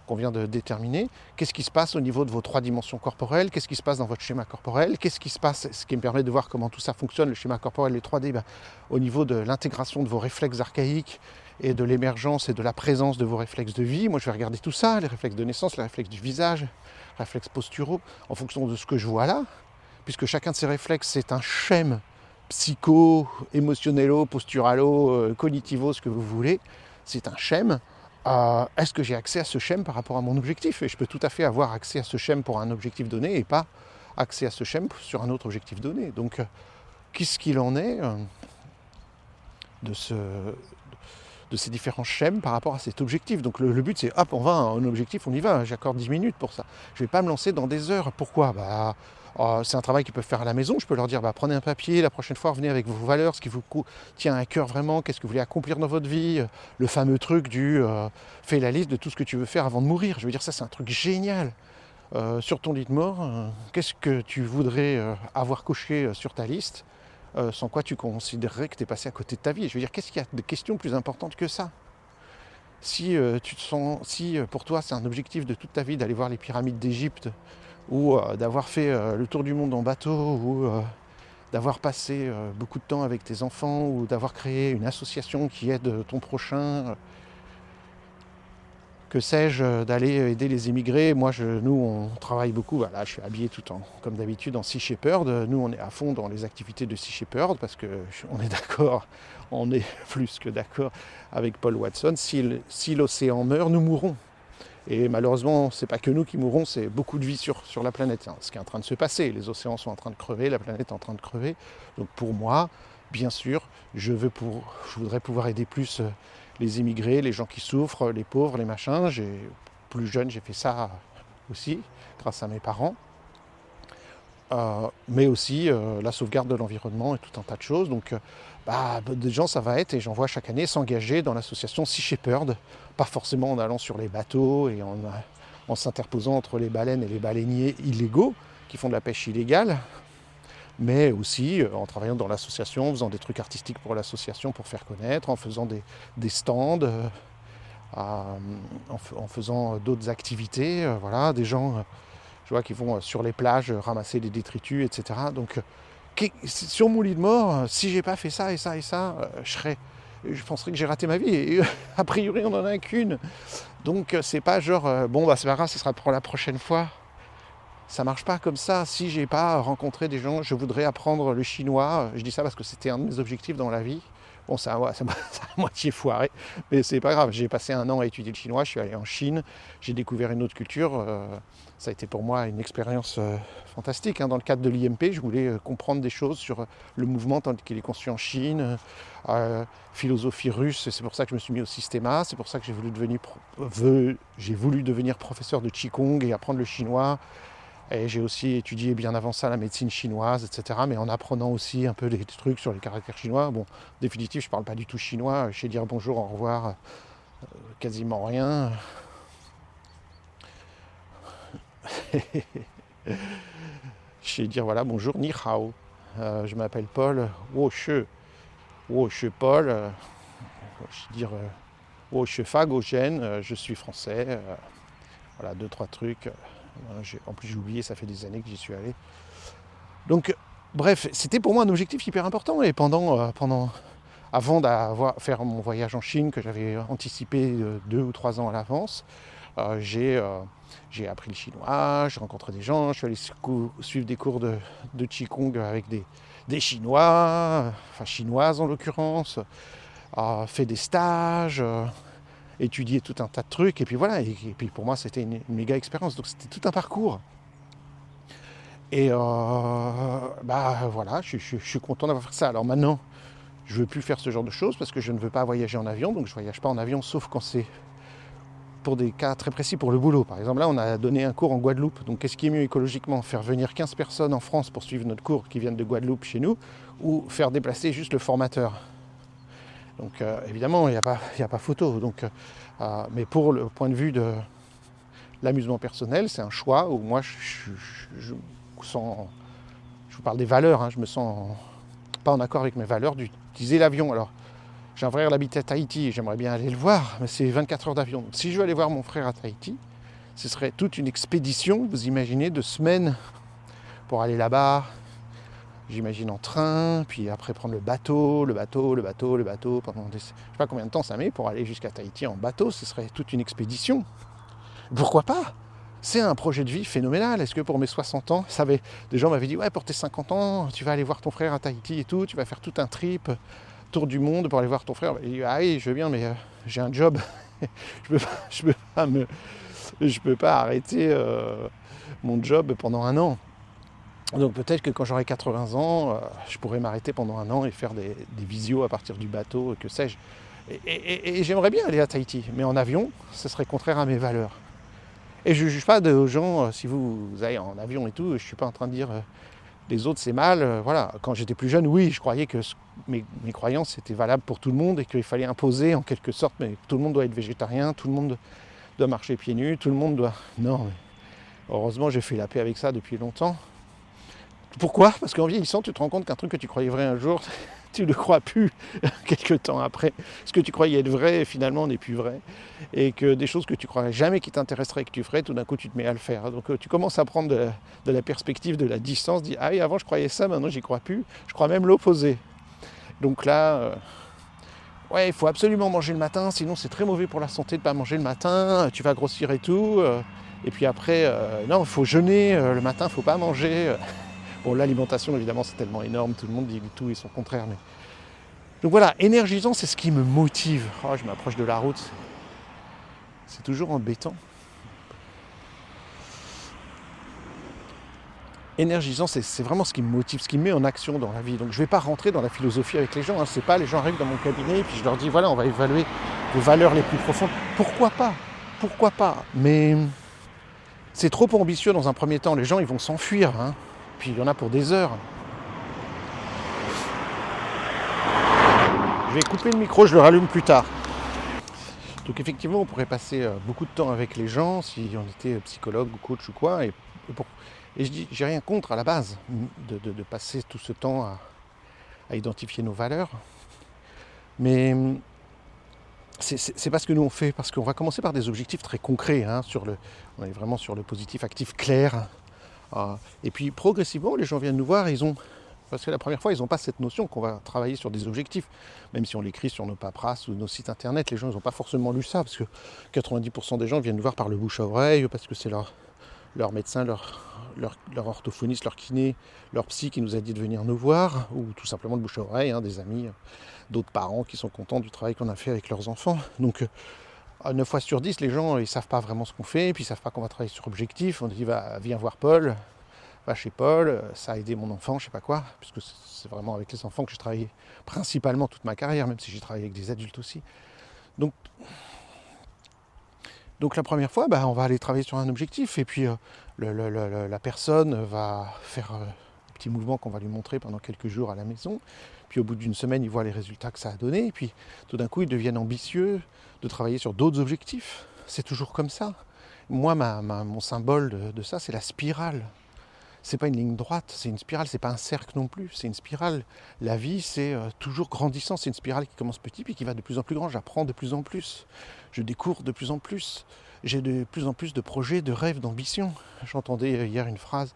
qu'on vient de déterminer, qu'est-ce qui se passe au niveau de vos 3 dimensions corporelles, qu'est-ce qui se passe dans votre schéma corporel, qu'est-ce qui se passe, ce qui me permet de voir comment tout ça fonctionne, le schéma corporel, les 3D, au niveau de l'intégration de vos réflexes archaïques et de l'émergence et de la présence de vos réflexes de vie. Moi, je vais regarder tout ça, les réflexes de naissance, les réflexes du visage, les réflexes posturaux, en fonction de ce que je vois là, puisque chacun de ces réflexes, c'est un schème psycho, émotionnello, posturalo, cognitivo, ce que vous voulez, c'est un schème. Est-ce que j'ai accès à ce schème par rapport à mon objectif? Et je peux tout à fait avoir accès à ce schème pour un objectif donné et pas accès à ce schème sur un autre objectif donné. Donc, qu'est-ce qu'il en est de ces différents schèmes par rapport à cet objectif? Donc le but, c'est hop, on va à un objectif, on y va. J'accorde 10 minutes pour ça. Je ne vais pas me lancer dans des heures. Pourquoi? C'est un travail qu'ils peuvent faire à la maison. Je peux leur dire, prenez un papier, la prochaine fois, revenez avec vos valeurs, ce qui vous tient à cœur vraiment, qu'est-ce que vous voulez accomplir dans votre vie, le fameux truc du fais la liste de tout ce que tu veux faire avant de mourir. Je veux dire, ça, c'est un truc génial. Sur ton lit de mort, qu'est-ce que tu voudrais avoir coché sur ta liste, sans quoi tu considérerais que tu es passé à côté de ta vie? Je veux dire, qu'est-ce qu'il y a de questions plus importantes que ça? Si pour toi, c'est un objectif de toute ta vie d'aller voir les pyramides d'Égypte, ou d'avoir fait le tour du monde en bateau, ou d'avoir passé beaucoup de temps avec tes enfants, ou d'avoir créé une association qui aide ton prochain, que sais-je, d'aller aider les émigrés. Nous, on travaille beaucoup. Là, je suis habillé comme d'habitude en Sea Shepherd. Nous, on est à fond dans les activités de Sea Shepherd parce qu'on est d'accord, on est plus que d'accord avec Paul Watson. Si l'océan meurt, nous mourrons. Et malheureusement, c'est pas que nous qui mourrons, c'est beaucoup de vie sur la planète. Ce qui est en train de se passer. Les océans sont en train de crever, la planète est en train de crever. Donc pour moi, bien sûr, je voudrais pouvoir aider plus les immigrés, les gens qui souffrent, les pauvres, les machins. Plus jeune, j'ai fait ça aussi, grâce à mes parents. Mais aussi la sauvegarde de l'environnement et tout un tas de choses. Donc des gens, ça va être, et j'en vois chaque année, s'engager dans l'association Sea Shepherd, pas forcément en allant sur les bateaux et en s'interposant entre les baleines et les baleiniers illégaux qui font de la pêche illégale, mais aussi en travaillant dans l'association, en faisant des trucs artistiques pour l'association pour faire connaître, en faisant des stands, en faisant d'autres activités, voilà, des gens je vois qui vont sur les plages ramasser des détritus, etc. Donc sur mon lit de mort, si j'ai pas fait ça et ça et ça, je penserais que j'ai raté ma vie, et a priori on n'en a qu'une. Donc c'est pas genre c'est pas grave, ce sera pour la prochaine fois. Ça marche pas comme ça. Si j'ai pas rencontré des gens, je voudrais apprendre le chinois. Je dis ça parce que c'était un de mes objectifs dans la vie. Bon, ça m'a à moitié foiré, mais c'est pas grave. J'ai passé un an à étudier le chinois, je suis allé en Chine, j'ai découvert une autre culture. Ça a été pour moi une expérience fantastique. Dans le cadre de l'IMP, je voulais comprendre des choses sur le mouvement tel qu'il est conçu en Chine, philosophie russe, et c'est pour ça que je me suis mis au systéma, c'est pour ça que j'ai voulu devenir professeur de Qigong et apprendre le chinois. Et j'ai aussi étudié bien avant ça la médecine chinoise, etc. Mais en apprenant aussi un peu des trucs sur les caractères chinois. Bon, en définitive, je ne parle pas du tout chinois. Je sais dire bonjour, au revoir, quasiment rien. Je sais dire voilà, bonjour, ni hao. Je m'appelle Paul, wo she Paul. Je sais dire wo she fa go Jen, je suis français. Voilà, 2-3 trucs. En plus, j'ai oublié, ça fait des années que j'y suis allé. Donc, bref, c'était pour moi un objectif hyper important. Et avant faire mon voyage en Chine, que j'avais anticipé 2 ou 3 ans à l'avance, j'ai appris le chinois, j'ai rencontré des gens, je suis allé suivre des cours de Qigong avec des Chinois, enfin chinoises en l'occurrence, fait des stages, étudié tout un tas de trucs, et puis voilà, et puis pour moi c'était une méga expérience, donc c'était tout un parcours. Et voilà, je suis content d'avoir fait ça. Alors maintenant, je ne veux plus faire ce genre de choses parce que je ne veux pas voyager en avion, donc je ne voyage pas en avion, sauf quand c'est pour des cas très précis pour le boulot. Par exemple, là, on a donné un cours en Guadeloupe, donc qu'est-ce qui est mieux écologiquement? Faire venir 15 personnes en France pour suivre notre cours qui viennent de Guadeloupe chez nous, ou faire déplacer juste le formateur? Donc évidemment, il n'y a pas photo. Donc, mais pour le point de vue de l'amusement personnel, c'est un choix où moi, je vous parle des valeurs, je me sens pas en accord avec mes valeurs d'utiliser l'avion. Alors, j'ai un frère qui habite à Tahiti et j'aimerais bien aller le voir, mais c'est 24 heures d'avion. Donc, si je veux aller voir mon frère à Tahiti, ce serait toute une expédition, vous imaginez, de semaines pour aller là-bas. J'imagine en train, puis après prendre le bateau, pendant je sais pas combien de temps ça met pour aller jusqu'à Tahiti en bateau, ce serait toute une expédition. Pourquoi pas? C'est un projet de vie phénoménal. Est-ce que pour mes 60 ans, des gens m'avaient dit, ouais, pour tes 50 ans, tu vas aller voir ton frère à Tahiti et tout, tu vas faire tout un trip, tour du monde pour aller voir ton frère. Et dit, ah oui, je veux bien, mais j'ai un job. je peux pas arrêter mon job pendant un an. Donc peut-être que quand j'aurai 80 ans, je pourrais m'arrêter pendant un an et faire des visios à partir du bateau, que sais-je. Et j'aimerais bien aller à Tahiti, mais en avion, ce serait contraire à mes valeurs. Et je ne juge pas de gens, si vous allez en avion et tout, je ne suis pas en train de dire les autres c'est mal. Voilà. Quand j'étais plus jeune, oui, je croyais que mes croyances étaient valables pour tout le monde et qu'il fallait imposer en quelque sorte, mais tout le monde doit être végétarien, tout le monde doit marcher pieds nus, tout le monde doit... Non, mais heureusement j'ai fait la paix avec ça depuis longtemps. Pourquoi? Parce qu'en vieillissant, tu te rends compte qu'un truc que tu croyais vrai un jour, tu ne le crois plus quelques temps après. Ce que tu croyais être vrai, finalement, n'est plus vrai. Et que des choses que tu croyais jamais qui t'intéresseraient et que tu ferais, tout d'un coup, tu te mets à le faire. Donc tu commences à prendre de la perspective, de la distance, dis, ah oui, avant je croyais ça, maintenant j'y crois plus. Je crois même l'opposé. Donc là, ouais, il faut absolument manger le matin, sinon c'est très mauvais pour la santé de ne pas manger le matin, tu vas grossir et tout. Et puis après, non, il faut jeûner le matin, il ne faut pas manger. Bon, l'alimentation, évidemment, c'est tellement énorme, tout le monde dit tout et son contraire. Mais... Donc voilà, énergisant, c'est ce qui me motive. Oh, je m'approche de la route. C'est toujours embêtant. Énergisant, c'est vraiment ce qui me motive, ce qui me met en action dans la vie. Donc je ne vais pas rentrer dans la philosophie avec les gens. C'est pas les gens arrivent dans mon cabinet et puis je leur dis, voilà, on va évaluer vos valeurs les plus profondes. Pourquoi pas? Mais c'est trop ambitieux dans un premier temps. Les gens, ils vont s'enfuir. Puis il y en a pour des heures. Je vais couper le micro, je le rallume plus tard. Donc effectivement, on pourrait passer beaucoup de temps avec les gens si on était psychologue ou coach ou quoi. Et je dis, j'ai rien contre à la base de passer tout ce temps à identifier nos valeurs. Mais c'est pas ce que nous on fait, parce qu'on va commencer par des objectifs très concrets. On est vraiment sur le positif actif clair. Et puis progressivement, les gens viennent nous voir, parce que la première fois, ils n'ont pas cette notion qu'on va travailler sur des objectifs. Même si on l'écrit sur nos paperasses ou nos sites internet, les gens n'ont pas forcément lu ça, parce que 90% des gens viennent nous voir par le bouche à oreille, parce que c'est leur leur médecin, leur orthophoniste, leur kiné, leur psy qui nous a dit de venir nous voir, ou tout simplement de bouche à oreille, des amis, d'autres parents qui sont contents du travail qu'on a fait avec leurs enfants. Donc 9 fois sur 10, les gens ils savent pas vraiment ce qu'on fait, puis ils savent pas qu'on va travailler sur objectif. On dit viens voir Paul, va chez Paul, ça a aidé mon enfant, je sais pas quoi, puisque c'est vraiment avec les enfants que j'ai travaillé principalement toute ma carrière, même si j'ai travaillé avec des adultes aussi. Donc la première fois, on va aller travailler sur un objectif, et puis la personne va faire un petit mouvement qu'on va lui montrer pendant quelques jours à la maison. Puis au bout d'une semaine, ils voient les résultats que ça a donné, et puis tout d'un coup, ils deviennent ambitieux de travailler sur d'autres objectifs. C'est toujours comme ça. Moi, mon symbole de ça, c'est la spirale. C'est pas une ligne droite, c'est une spirale, c'est pas un cercle non plus, c'est une spirale. La vie, c'est toujours grandissant, c'est une spirale qui commence petit puis qui va de plus en plus grand. J'apprends de plus en plus, je découvre de plus en plus, j'ai de plus en plus de projets, de rêves, d'ambitions. J'entendais hier une phrase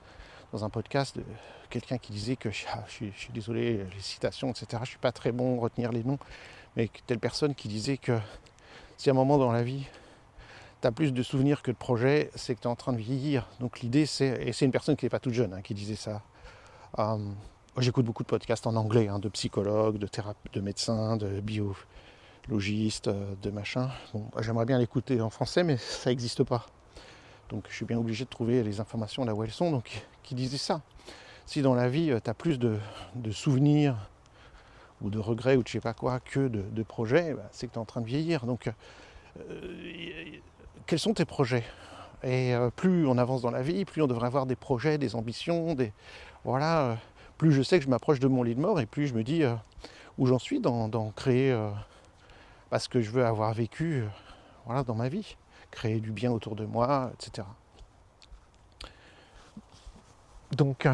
dans un podcast de quelqu'un qui disait que, je suis désolé, les citations, etc., je suis pas très bon à retenir les noms, mais telle personne qui disait que si à un moment dans la vie, tu as plus de souvenirs que de projets, c'est que tu es en train de vieillir. Donc l'idée, et c'est une personne qui n'est pas toute jeune qui disait ça. J'écoute beaucoup de podcasts en anglais, de psychologues, de médecins, de biologistes, de machin. Bon, j'aimerais bien l'écouter en français, mais ça n'existe pas. Donc je suis bien obligé de trouver les informations là où elles sont. Donc qui disait ça. Si dans la vie, tu as plus de souvenirs ou de regrets ou de je sais pas quoi que de projets, c'est que tu es en train de vieillir. Donc quels sont tes projets? Et plus on avance dans la vie, plus on devrait avoir des projets, des ambitions, plus je sais que je m'approche de mon lit de mort, et plus je me dis où j'en suis dans créer ce que je veux avoir vécu dans ma vie, créer du bien autour de moi, etc. Donc,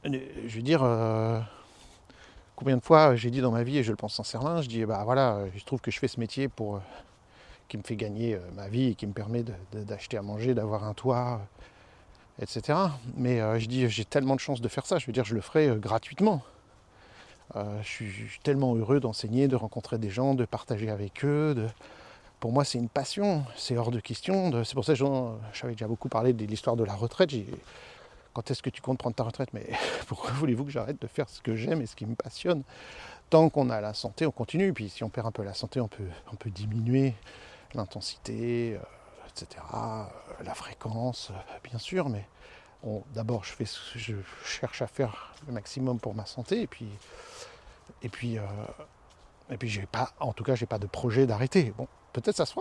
je veux dire, combien de fois j'ai dit dans ma vie, et je le pense sincèrement, je dis je trouve que je fais ce métier qui me fait gagner ma vie et qui me permet d'acheter à manger, d'avoir un toit, etc. Mais je dis j'ai tellement de chance de faire ça, je veux dire je le ferai gratuitement. Je suis tellement heureux d'enseigner, de rencontrer des gens, de partager avec eux. Pour moi c'est une passion, c'est hors de question. C'est pour ça que j'avais déjà beaucoup parlé de l'histoire de la retraite. Quand est-ce que tu comptes prendre ta retraite? Mais pourquoi voulez-vous que j'arrête de faire ce que j'aime et ce qui me passionne? Tant qu'on a la santé, on continue. Puis si on perd un peu la santé, on peut diminuer l'intensité, etc., la fréquence, bien sûr, mais d'abord je cherche à faire le maximum pour ma santé, et puis j'ai pas, en tout cas, j'ai pas de projet d'arrêter. Bon, peut-être ça se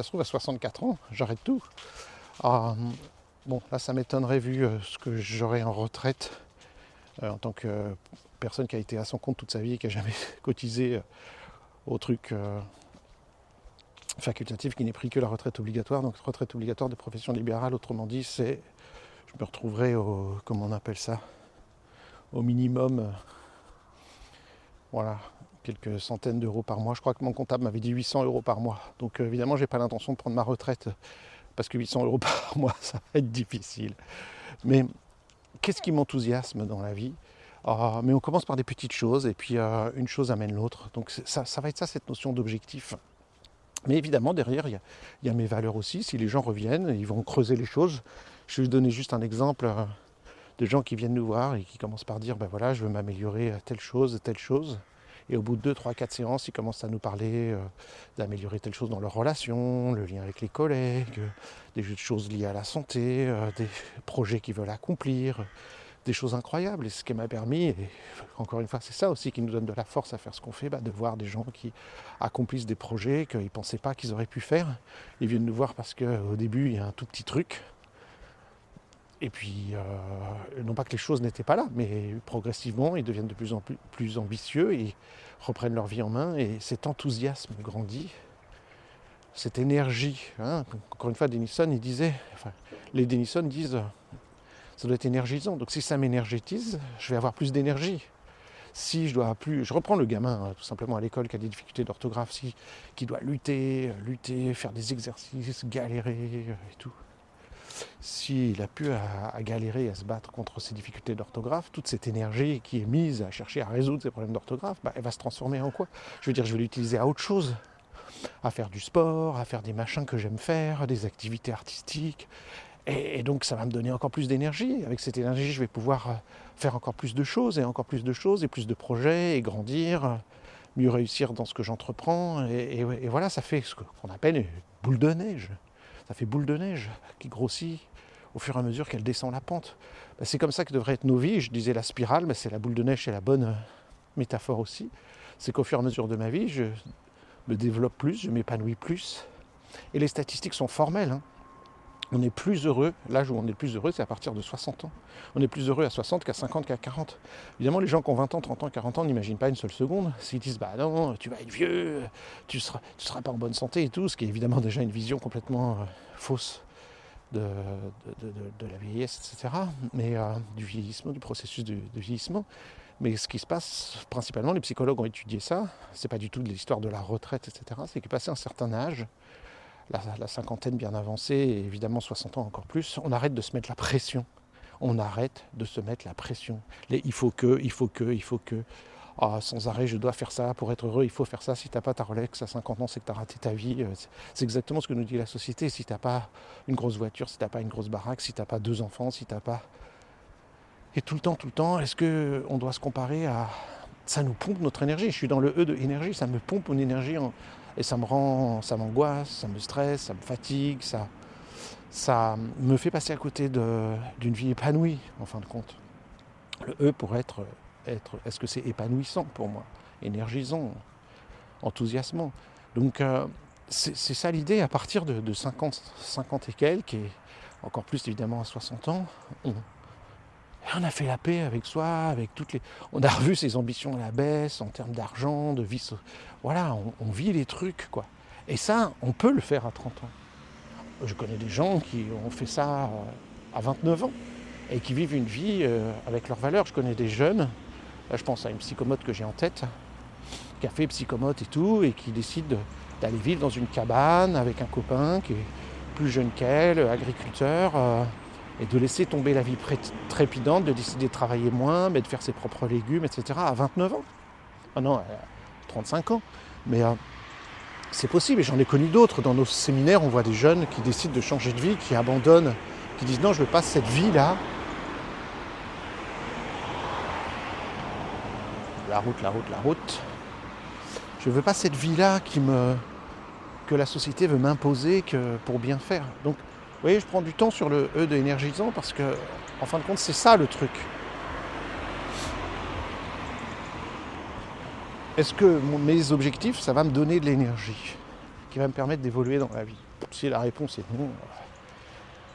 trouve à 64 ans, j'arrête tout. Bon, là, ça m'étonnerait vu ce que j'aurai en retraite en tant que personne qui a été à son compte toute sa vie et qui n'a jamais cotisé au truc facultatif, qui n'est pris que la retraite obligatoire. Donc retraite obligatoire de profession libérale, autrement dit, je me retrouverai comment on appelle ça, au minimum, quelques centaines d'euros par mois. Je crois que mon comptable m'avait dit 800 euros par mois. Donc évidemment, j'ai pas l'intention de prendre ma retraite parce que 800 euros par mois, ça va être difficile. Mais qu'est-ce qui m'enthousiasme dans la vie? Mais on commence par des petites choses, et puis une chose amène l'autre. Donc ça va être ça, cette notion d'objectif. Mais évidemment, derrière, il y a mes valeurs aussi. Si les gens reviennent, ils vont creuser les choses. Je vais vous donner juste un exemple de gens qui viennent nous voir et qui commencent par dire, je veux m'améliorer à telle chose. Et au bout de 2, 3, 4 séances, ils commencent à nous parler d'améliorer telle chose dans leur relation, le lien avec les collègues, des choses liées à la santé, des projets qu'ils veulent accomplir, des choses incroyables. Et ce qui m'a permis, et encore une fois, c'est ça aussi qui nous donne de la force à faire ce qu'on fait, de voir des gens qui accomplissent des projets qu'ils ne pensaient pas qu'ils auraient pu faire. Ils viennent nous voir parce qu'au début, il y a un tout petit truc. Et puis, non pas que les choses n'étaient pas là, mais progressivement, ils deviennent de plus en plus ambitieux et reprennent leur vie en main. Et cet enthousiasme grandit, cette énergie. Encore une fois, les Denison disent, ça doit être énergisant. Donc si ça m'énergétise, je vais avoir plus d'énergie. Si je dois plus, je reprends le gamin tout simplement à l'école qui a des difficultés d'orthographe, qui doit lutter, faire des exercices, galérer et tout. S'il a pu à galérer, à se battre contre ses difficultés d'orthographe, toute cette énergie qui est mise à chercher à résoudre ses problèmes d'orthographe, elle va se transformer en quoi? Je veux dire, je vais l'utiliser à autre chose. à faire du sport, à faire des machins que j'aime faire, des activités artistiques. Et donc ça va me donner encore plus d'énergie. Avec cette énergie, je vais pouvoir faire encore plus de choses, et encore plus de choses, et plus de projets, et grandir, mieux réussir dans ce que j'entreprends. Et voilà, ça fait ce qu'on appelle une boule de neige. Ça fait boule de neige qui grossit au fur et à mesure qu'elle descend la pente. Ben, c'est comme ça que devraient être nos vies. Je disais la spirale, mais c'est la boule de neige, c'est la bonne métaphore aussi. C'est qu'au fur et à mesure de ma vie, je me développe plus, je m'épanouis plus. Et les statistiques sont formelles, hein. On est plus heureux, l'âge où on est le plus heureux, c'est à partir de 60 ans. On est plus heureux à 60 qu'à 50 qu'à 40. Évidemment, les gens qui ont 20 ans, 30 ans, 40 ans n'imaginent pas une seule seconde. S'ils disent, bah non, tu vas être vieux, tu seras pas en bonne santé et tout, ce qui est évidemment déjà une vision complètement fausse de la vieillesse, etc. Mais du vieillissement, du processus de vieillissement. Mais ce qui se passe, principalement, les psychologues ont étudié ça, c'est pas du tout de l'histoire de la retraite, etc. C'est que passé un certain âge, la cinquantaine bien avancée, et évidemment 60 ans encore plus, on arrête de se mettre la pression. On arrête de se mettre la pression. Il faut que. Ah, sans arrêt, je dois faire ça pour être heureux, il faut faire ça. Si tu n'as pas ta Rolex à 50 ans, c'est que tu as raté ta vie. C'est exactement ce que nous dit la société. Si tu n'as pas une grosse voiture, si tu n'as pas une grosse baraque, si tu n'as pas 2 enfants, si tu n'as pas... Et tout le temps, est-ce qu'on doit se comparer à... Ça nous pompe notre énergie. Je suis dans le E de énergie, ça me pompe mon énergie et ça m'angoisse, ça me stresse, ça me fatigue, ça me fait passer à côté d'une vie épanouie, en fin de compte. Le E pour être est-ce que c'est épanouissant pour moi, énergisant, enthousiasmant. Donc c'est ça l'idée, à partir de 50 et quelques, et encore plus évidemment à 60 ans, on a fait la paix avec soi, avec toutes les... On a revu ses ambitions à la baisse, en termes d'argent, de vie... Voilà, on vit les trucs, quoi. Et ça, on peut le faire à 30 ans. Je connais des gens qui ont fait ça à 29 ans et qui vivent une vie avec leurs valeurs. Je connais des jeunes, là je pense à une psychomote que j'ai en tête, qui a fait psychomote et tout, et qui décide d'aller vivre dans une cabane avec un copain qui est plus jeune qu'elle, agriculteur, et de laisser tomber la vie trépidante, de décider de travailler moins, mais de faire ses propres légumes, etc. à 29 ans. Ah non, 35 ans. Mais c'est possible, et j'en ai connu d'autres. Dans nos séminaires, on voit des jeunes qui décident de changer de vie, qui abandonnent, qui disent non, je veux pas cette vie-là. La route. Je veux pas cette vie-là que la société veut m'imposer pour bien faire. Donc, vous voyez, je prends du temps sur le E de énergisant parce que, en fin de compte, c'est ça le truc. Est-ce que mes objectifs, ça va me donner de l'énergie qui va me permettre d'évoluer dans la vie? Si la réponse est non,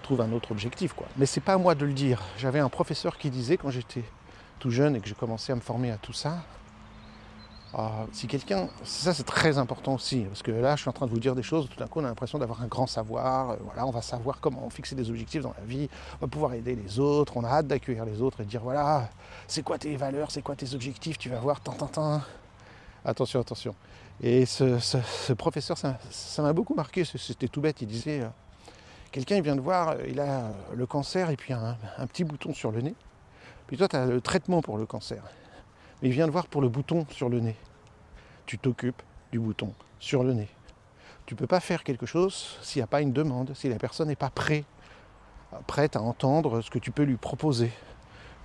trouve un autre objectif, quoi. Mais c'est pas à moi de le dire. J'avais un professeur qui disait, quand j'étais tout jeune et que j'ai commencé à me former à tout ça, si quelqu'un... Ça, c'est très important aussi, parce que là, je suis en train de vous dire des choses, tout d'un coup, on a l'impression d'avoir un grand savoir. Voilà, on va savoir comment fixer des objectifs dans la vie, on va pouvoir aider les autres, on a hâte d'accueillir les autres et de dire, voilà, c'est quoi tes valeurs, c'est quoi tes objectifs, tu vas voir, Attention. Et ce professeur, ça m'a beaucoup marqué, c'était tout bête, il disait, quelqu'un il vient de voir, il a le cancer et puis un petit bouton sur le nez, puis toi, tu as le traitement pour le cancer. Mais il vient de voir pour le bouton sur le nez. Tu t'occupes du bouton sur le nez. Tu ne peux pas faire quelque chose s'il n'y a pas une demande, si la personne n'est pas prête à entendre ce que tu peux lui proposer.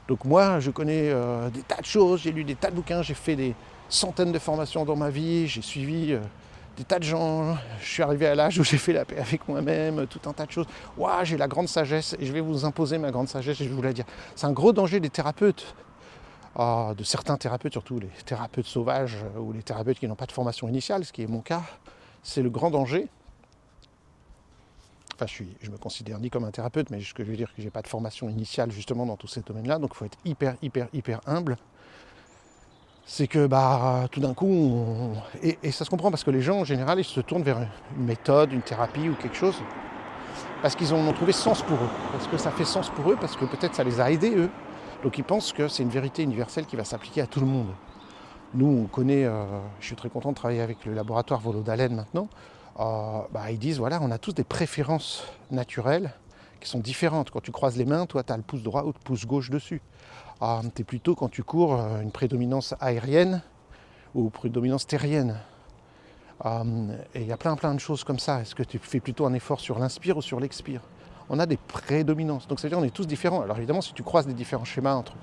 Donc moi, je connais des tas de choses, j'ai lu des tas de bouquins, j'ai fait des centaines de formations dans ma vie, j'ai suivi des tas de gens, je suis arrivé à l'âge où j'ai fait la paix avec moi-même, tout un tas de choses. Ouah, j'ai la grande sagesse et je vais vous imposer ma grande sagesse et je vais vous la dire. C'est un gros danger des thérapeutes. De certains thérapeutes, surtout les thérapeutes sauvages ou les thérapeutes qui n'ont pas de formation initiale, ce qui est mon cas, c'est le grand danger. Enfin, je me considère ni comme un thérapeute, mais ce que je veux dire, que je n'ai pas de formation initiale justement dans tous ces domaines-là, donc il faut être hyper humble. C'est que tout d'un coup, et ça se comprend parce que les gens en général, ils se tournent vers une méthode, une thérapie ou quelque chose, parce qu'ils en ont trouvé sens pour eux, parce que ça fait sens pour eux, parce que peut-être ça les a aidés eux. Donc ils pensent que c'est une vérité universelle qui va s'appliquer à tout le monde. Nous, on connaît, je suis très content de travailler avec le laboratoire Volodalen maintenant, ils disent, voilà, on a tous des préférences naturelles qui sont différentes. Quand tu croises les mains, toi, tu as le pouce droit ou le pouce gauche dessus. Tu es plutôt, quand tu cours, une prédominance aérienne ou prédominance terrienne. Et il y a plein de choses comme ça. Est-ce que tu fais plutôt un effort sur l'inspire ou sur l'expire? On a des prédominances. Donc ça veut dire qu'on est tous différents. Alors évidemment, si tu croises des différents schémas entre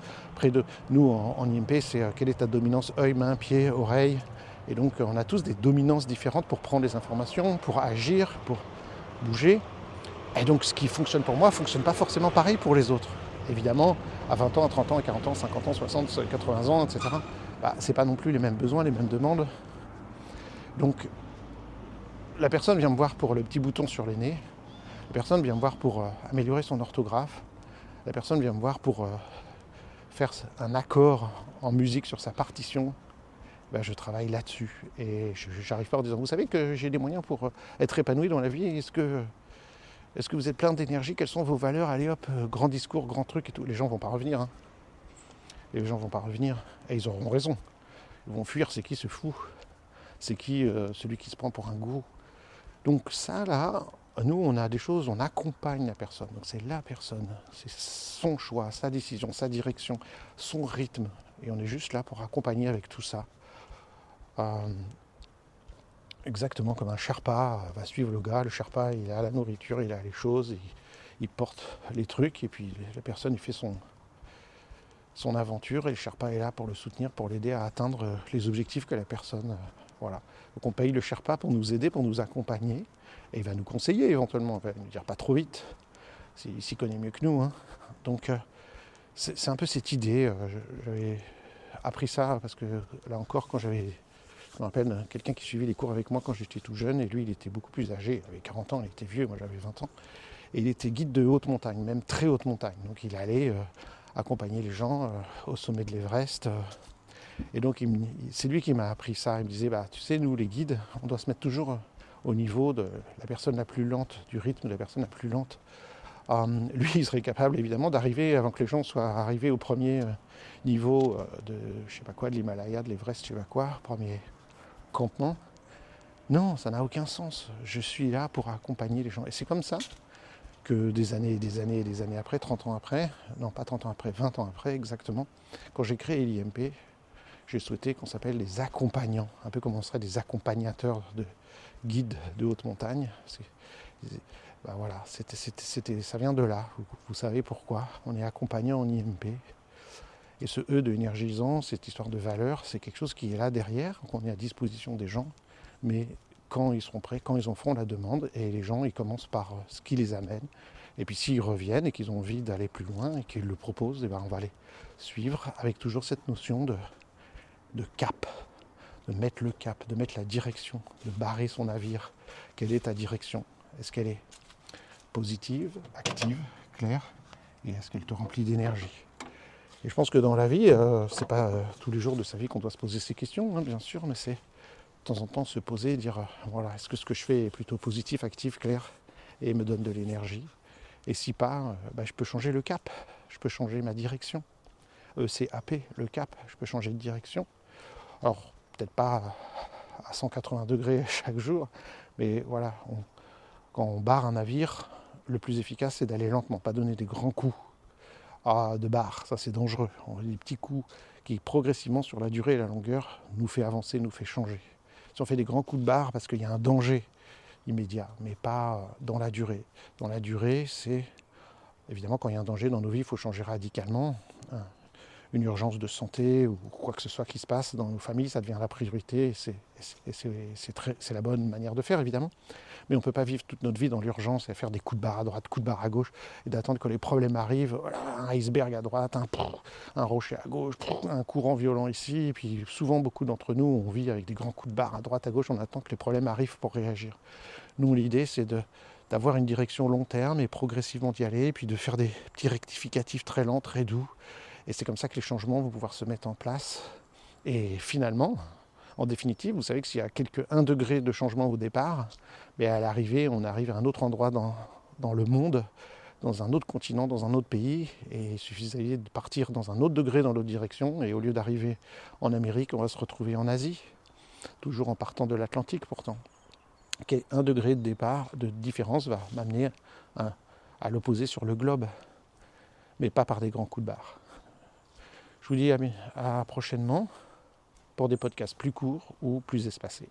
nous en IMP, c'est quelle est ta dominance œil, main, pied, oreille. Et donc on a tous des dominances différentes pour prendre des informations, pour agir, pour bouger. Et donc ce qui fonctionne pour moi ne fonctionne pas forcément pareil pour les autres. Évidemment, à 20 ans, à 30 ans, à 40 ans, 50 ans, 60, 80 ans, etc., c'est pas non plus les mêmes besoins, les mêmes demandes. Donc la personne vient me voir pour le petit bouton sur le nez, la personne vient me voir pour améliorer son orthographe, la personne vient me voir pour faire un accord en musique sur sa partition. Je travaille là-dessus et j'arrive pas en disant, vous savez que j'ai des moyens pour être épanoui dans la vie, est-ce que vous êtes plein d'énergie, quelles sont vos valeurs, allez hop, grand discours, grand truc et tout. Les gens vont pas revenir, hein. Les gens vont pas revenir et ils auront raison, ils vont fuir. C'est qui ce fou? C'est qui celui qui se prend pour un gourou? Donc ça là, nous on a des choses, on accompagne la personne. Donc c'est la personne, c'est son choix, sa décision, sa direction, son rythme. Et on est juste là pour accompagner avec tout ça. Exactement comme un Sherpa va suivre le gars. Le Sherpa, il a la nourriture, il a les choses, il porte les trucs et puis la personne il fait son aventure et le Sherpa est là pour le soutenir, pour l'aider à atteindre les objectifs que la personne... voilà. Donc on paye le Sherpa pour nous aider, pour nous accompagner et il va nous conseiller éventuellement, il va nous dire pas trop vite, il s'y connaît mieux que nous, hein. Donc c'est un peu cette idée, j'avais appris ça parce que là encore quand je me rappelle quelqu'un qui suivait les cours avec moi quand j'étais tout jeune et lui il était beaucoup plus âgé, il avait 40 ans, il était vieux, moi j'avais 20 ans et il était guide de haute montagne, même très haute montagne, donc il allait accompagner les gens au sommet de l'Everest. Et donc c'est lui qui m'a appris ça. Il me disait, tu sais, nous les guides, on doit se mettre toujours au niveau de la personne la plus lente, du rythme de la personne la plus lente. Lui, il serait capable évidemment d'arriver, avant que les gens soient arrivés au premier niveau de, je sais pas quoi, de l'Himalaya, de l'Everest, je sais pas quoi, premier campement. Non, ça n'a aucun sens. Je suis là pour accompagner les gens. Et c'est comme ça que des années et des années et des années après, 30 ans après, non pas 30 ans après, 20 ans après exactement, quand j'ai créé l'IMP, j'ai souhaité qu'on s'appelle les accompagnants, un peu comme on serait des accompagnateurs de guides de haute montagne. Voilà, ça vient de là, vous savez pourquoi, on est accompagnant en IMP. Et ce E de énergisant, cette histoire de valeur, c'est quelque chose qui est là derrière, qu'on est à disposition des gens, mais quand ils seront prêts, quand ils en feront la demande, et les gens ils commencent par ce qui les amène. Et puis s'ils reviennent et qu'ils ont envie d'aller plus loin et qu'ils le proposent, on va les suivre avec toujours cette notion de cap, de mettre le cap, de mettre la direction, de barrer son navire. Quelle est ta direction? Est-ce qu'elle est positive, active, claire? Et est-ce qu'elle te remplit d'énergie? Et je pense que dans la vie, c'est pas tous les jours de sa vie qu'on doit se poser ces questions, hein, bien sûr, mais c'est de temps en temps se poser et dire voilà, est-ce que ce que je fais est plutôt positif, actif, clair et me donne de l'énergie? Et si pas, je peux changer le cap, je peux changer ma direction. CAP, le cap, je peux changer de direction. Alors, peut-être pas à 180 degrés chaque jour, mais voilà, quand on barre un navire, le plus efficace c'est d'aller lentement, pas donner des grands coups de barre, ça c'est dangereux. On a des petits coups qui progressivement sur la durée et la longueur nous fait avancer, nous fait changer. Si on fait des grands coups de barre parce qu'il y a un danger immédiat, mais pas dans la durée. Dans la durée, c'est évidemment quand il y a un danger dans nos vies, il faut changer radicalement. Une urgence de santé ou quoi que ce soit qui se passe dans nos familles, ça devient la priorité. C'est la bonne manière de faire, évidemment. Mais on ne peut pas vivre toute notre vie dans l'urgence et faire des coups de barre à droite, coups de barre à gauche, et d'attendre que les problèmes arrivent. Voilà, un iceberg à droite, un rocher à gauche, un courant violent ici. Et puis souvent, beaucoup d'entre nous, on vit avec des grands coups de barre à droite, à gauche. On attend que les problèmes arrivent pour réagir. Nous, l'idée, c'est d'avoir une direction long terme et progressivement d'y aller, et puis de faire des petits rectificatifs très lents, très doux. Et c'est comme ça que les changements vont pouvoir se mettre en place. Et finalement, en définitive, vous savez que s'il y a quelques 1 degré de changement au départ, mais à l'arrivée, on arrive à un autre endroit dans le monde, dans un autre continent, dans un autre pays, et il suffisait de partir dans un autre degré dans l'autre direction, et au lieu d'arriver en Amérique, on va se retrouver en Asie, toujours en partant de l'Atlantique pourtant. 1 degré de départ, de différence, va m'amener à l'opposé sur le globe, mais pas par des grands coups de barre. Je vous dis à prochainement pour des podcasts plus courts ou plus espacés.